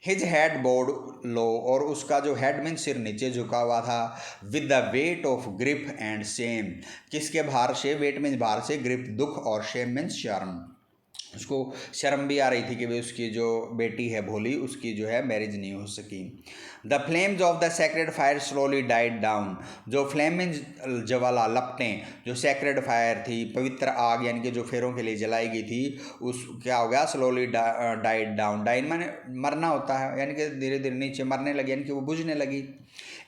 हिज हेड बोर्ड लो, और उसका जो हेड मीन सिर नीचे झुका हुआ था। With the weight of grip and Shem, किसके भार से, वेट मीन्स भार से, ग्रिप दुख, और शेम मीन्स शर्म, उसको शर्म भी आ रही थी कि वे उसकी जो बेटी है भोली, उसकी जो है मैरिज नहीं हो सकी। The flames of the sacred fire slowly died down, जो फ्लेम मीन्स ज्वाला, लपटें, जो सेक्रेड फायर थी, पवित्र आग, यानी कि जो फेरों के लिए जलाई गई थी, उस क्या हो गया, स्लोली डाइड डाउन, डाइन माने मरना होता है, यानी कि धीरे धीरे नीचे मरने लगी, यानी कि वो बुझने लगी।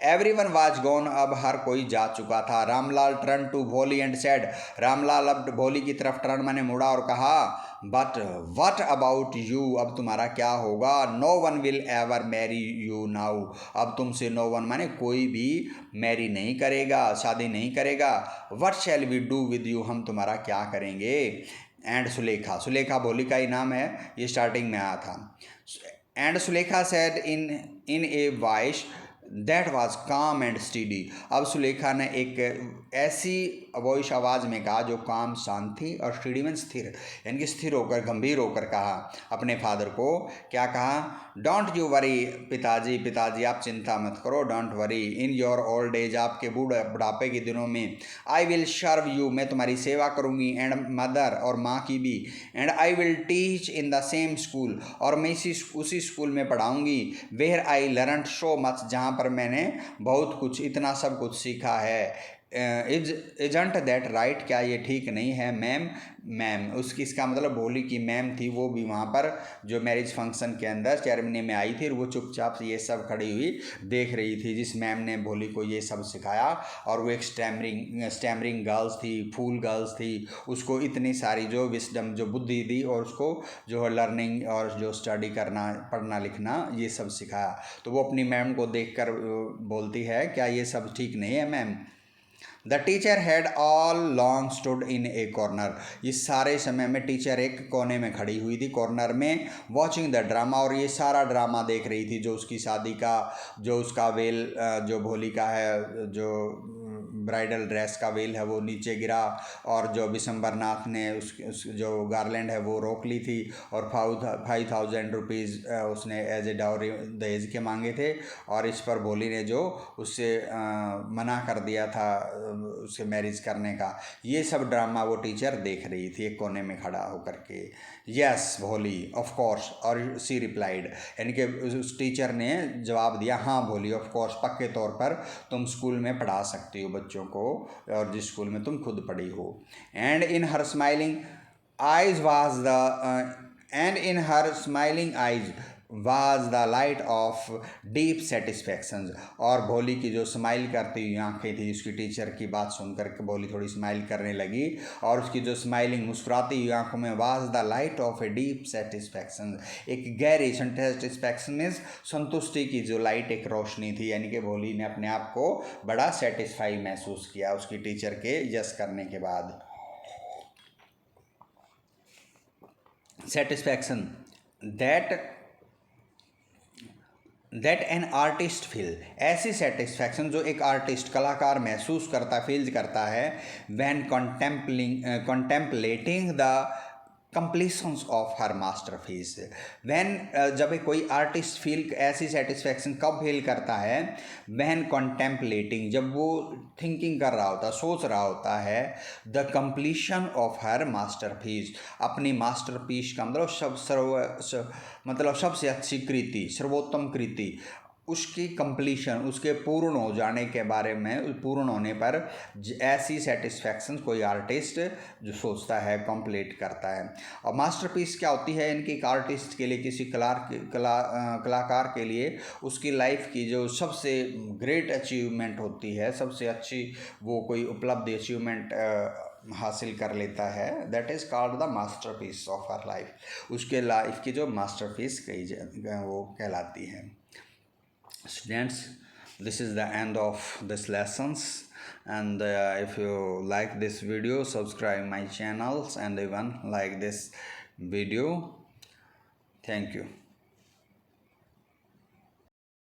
एवरीवन वाज गॉन, अब हर कोई जा चुका था। रामलाल टर्न टू भोली एंड सेड, रामलाल अब भोली की तरफ टर्न माने मुड़ा और कहा, बट व्हाट अबाउट यू, अब तुम्हारा क्या होगा। No one will ever marry you now, अब तुमसे नो वन माने कोई भी मैरी नहीं करेगा, शादी नहीं करेगा। What shall we do with you, हम तुम्हारा क्या करेंगे। एंड सुलेखा, सुलेखा भोली का ही नाम है, ये स्टार्टिंग में आया था। And Sulekha said in a voice that was काम एंड स्टीडी। अब सुलेखा ने एक ऐसी वॉइस आवाज़ में कहा जो काम, शांत थी, और स्टीडी में स्थिर, यानी कि स्थिर होकर, गंभीर होकर कहा अपने फादर को। क्या कहा? डोंट यू वरी पिताजी, पिताजी आप चिंता मत करो, don't worry in your old age, आपके बुढ़ापे के दिनों में, आई विल सर्व यू, मैं तुम्हारी सेवा करूँगी, एंड मदर, और माँ की भी, and I will teach in the same school, और मैं उसी स्कूल में पढ़ाऊँगी, where I learn so much, जहाँ पर मैंने बहुत कुछ, इतना सब कुछ सीखा है। इजंट दैट राइट, क्या ये ठीक नहीं है मैम? मैम उसकी, इसका मतलब भोली की मैम थी, वो भी वहाँ पर जो मैरिज फंक्शन के अंदर सेरेमनी में आई थी, और वो चुपचाप ये सब खड़ी हुई देख रही थी, जिस मैम ने भोली को ये सब सिखाया। और वो एक स्टैमरिंग गर्ल्स थी, फूल गर्ल्स थी, उसको इतनी सारी जो विस्डम, जो बुद्धि दी, और उसको जो लर्निंग और जो स्टडी करना, पढ़ना लिखना, ये सब सिखाया। तो वो अपनी मैम को देख कर बोलती है, क्या ये सब ठीक नहीं है ma'am? The teacher had all long stood in a corner, इस सारे समय में टीचर एक कोने में खड़ी हुई थी, कॉर्नर में, वॉचिंग द ड्रामा, और ये सारा ड्रामा देख रही थी, जो उसकी शादी का, जो उसका वेल, जो भोली का है, जो ब्राइडल ड्रेस का वेल है वो नीचे गिरा, और जो विशंबरनाथ ने उस जो गार्लैंड है वो रोक ली थी, और 5,000 रुपीज़ उसने एज ए डाउरी दहेज के मांगे थे, और इस पर भोली ने जो उससे मना कर दिया था उससे मैरिज करने का। ये सब ड्रामा वो टीचर देख रही थी एक कोने में खड़ा होकर के। यस भोली, ऑफ कोर्स, और सी रिप्लाइड, यानी कि उस टीचर ने जवाब दिया, हाँ भोली, ऑफ कोर्स, पक्के तौर पर तुम स्कूल में पढ़ा सकती हो बच्चों को, और जिस स्कूल में तुम खुद पढ़ी हो। And in her smiling ice was the and in her smiling ice was the light of deep satisfaction, और भोली की जो स्माइल करती हुई आंखें थी, उसकी टीचर की बात सुनकर के भोली थोड़ी स्माइल करने लगी, और उसकी जो स्माइलिंग, मुस्कुराती हुई आंखों में, was the light of a deep satisfaction, एक गहरी सेटिस्फैक्शन मीन्स संतुष्टि की जो लाइट, एक रोशनी थी, यानी कि भोली ने अपने आप को बड़ा सेटिस्फाई महसूस किया उसकी टीचर के यस करने के बाद। Satisfaction that an artist feel, ऐसी सेटिस्फैक्शन जो एक आर्टिस्ट, कलाकार महसूस करता, फील करता है, when contemplating the completions of her masterpiece. When, जब कोई आर्टिस्ट फील, ऐसी सेटिस्फैक्शन कब फील करता है? व्हेन कॉन्टेम्पलेटिंग, जब वो थिंकिंग कर रहा होता, सोच रहा होता है, the completion of her masterpiece, अपनी मास्टरपीस का मतलब सबसे अच्छी कृति, सर्वोत्तम कृति, उसकी कंप्लीशन, उसके पूर्ण हो जाने के बारे में, पूर्ण होने पर ऐसी सेटिस्फैक्शन कोई आर्टिस्ट जो सोचता है, कंप्लीट करता है। और मास्टरपीस क्या होती है? इनकी एक आर्टिस्ट के लिए, किसी कलाकार के लिए, उसकी लाइफ की जो सबसे ग्रेट अचीवमेंट होती है, सबसे अच्छी वो कोई उपलब्धि, अचीवमेंट हासिल कर लेता है, that is called the masterpiece of our life. उसके लाइफ की जो मास्टरपीस कही वो कहलाती है। Students, this is the end of this lessons, and if you like this video, subscribe my channels and even like this video. Thank you.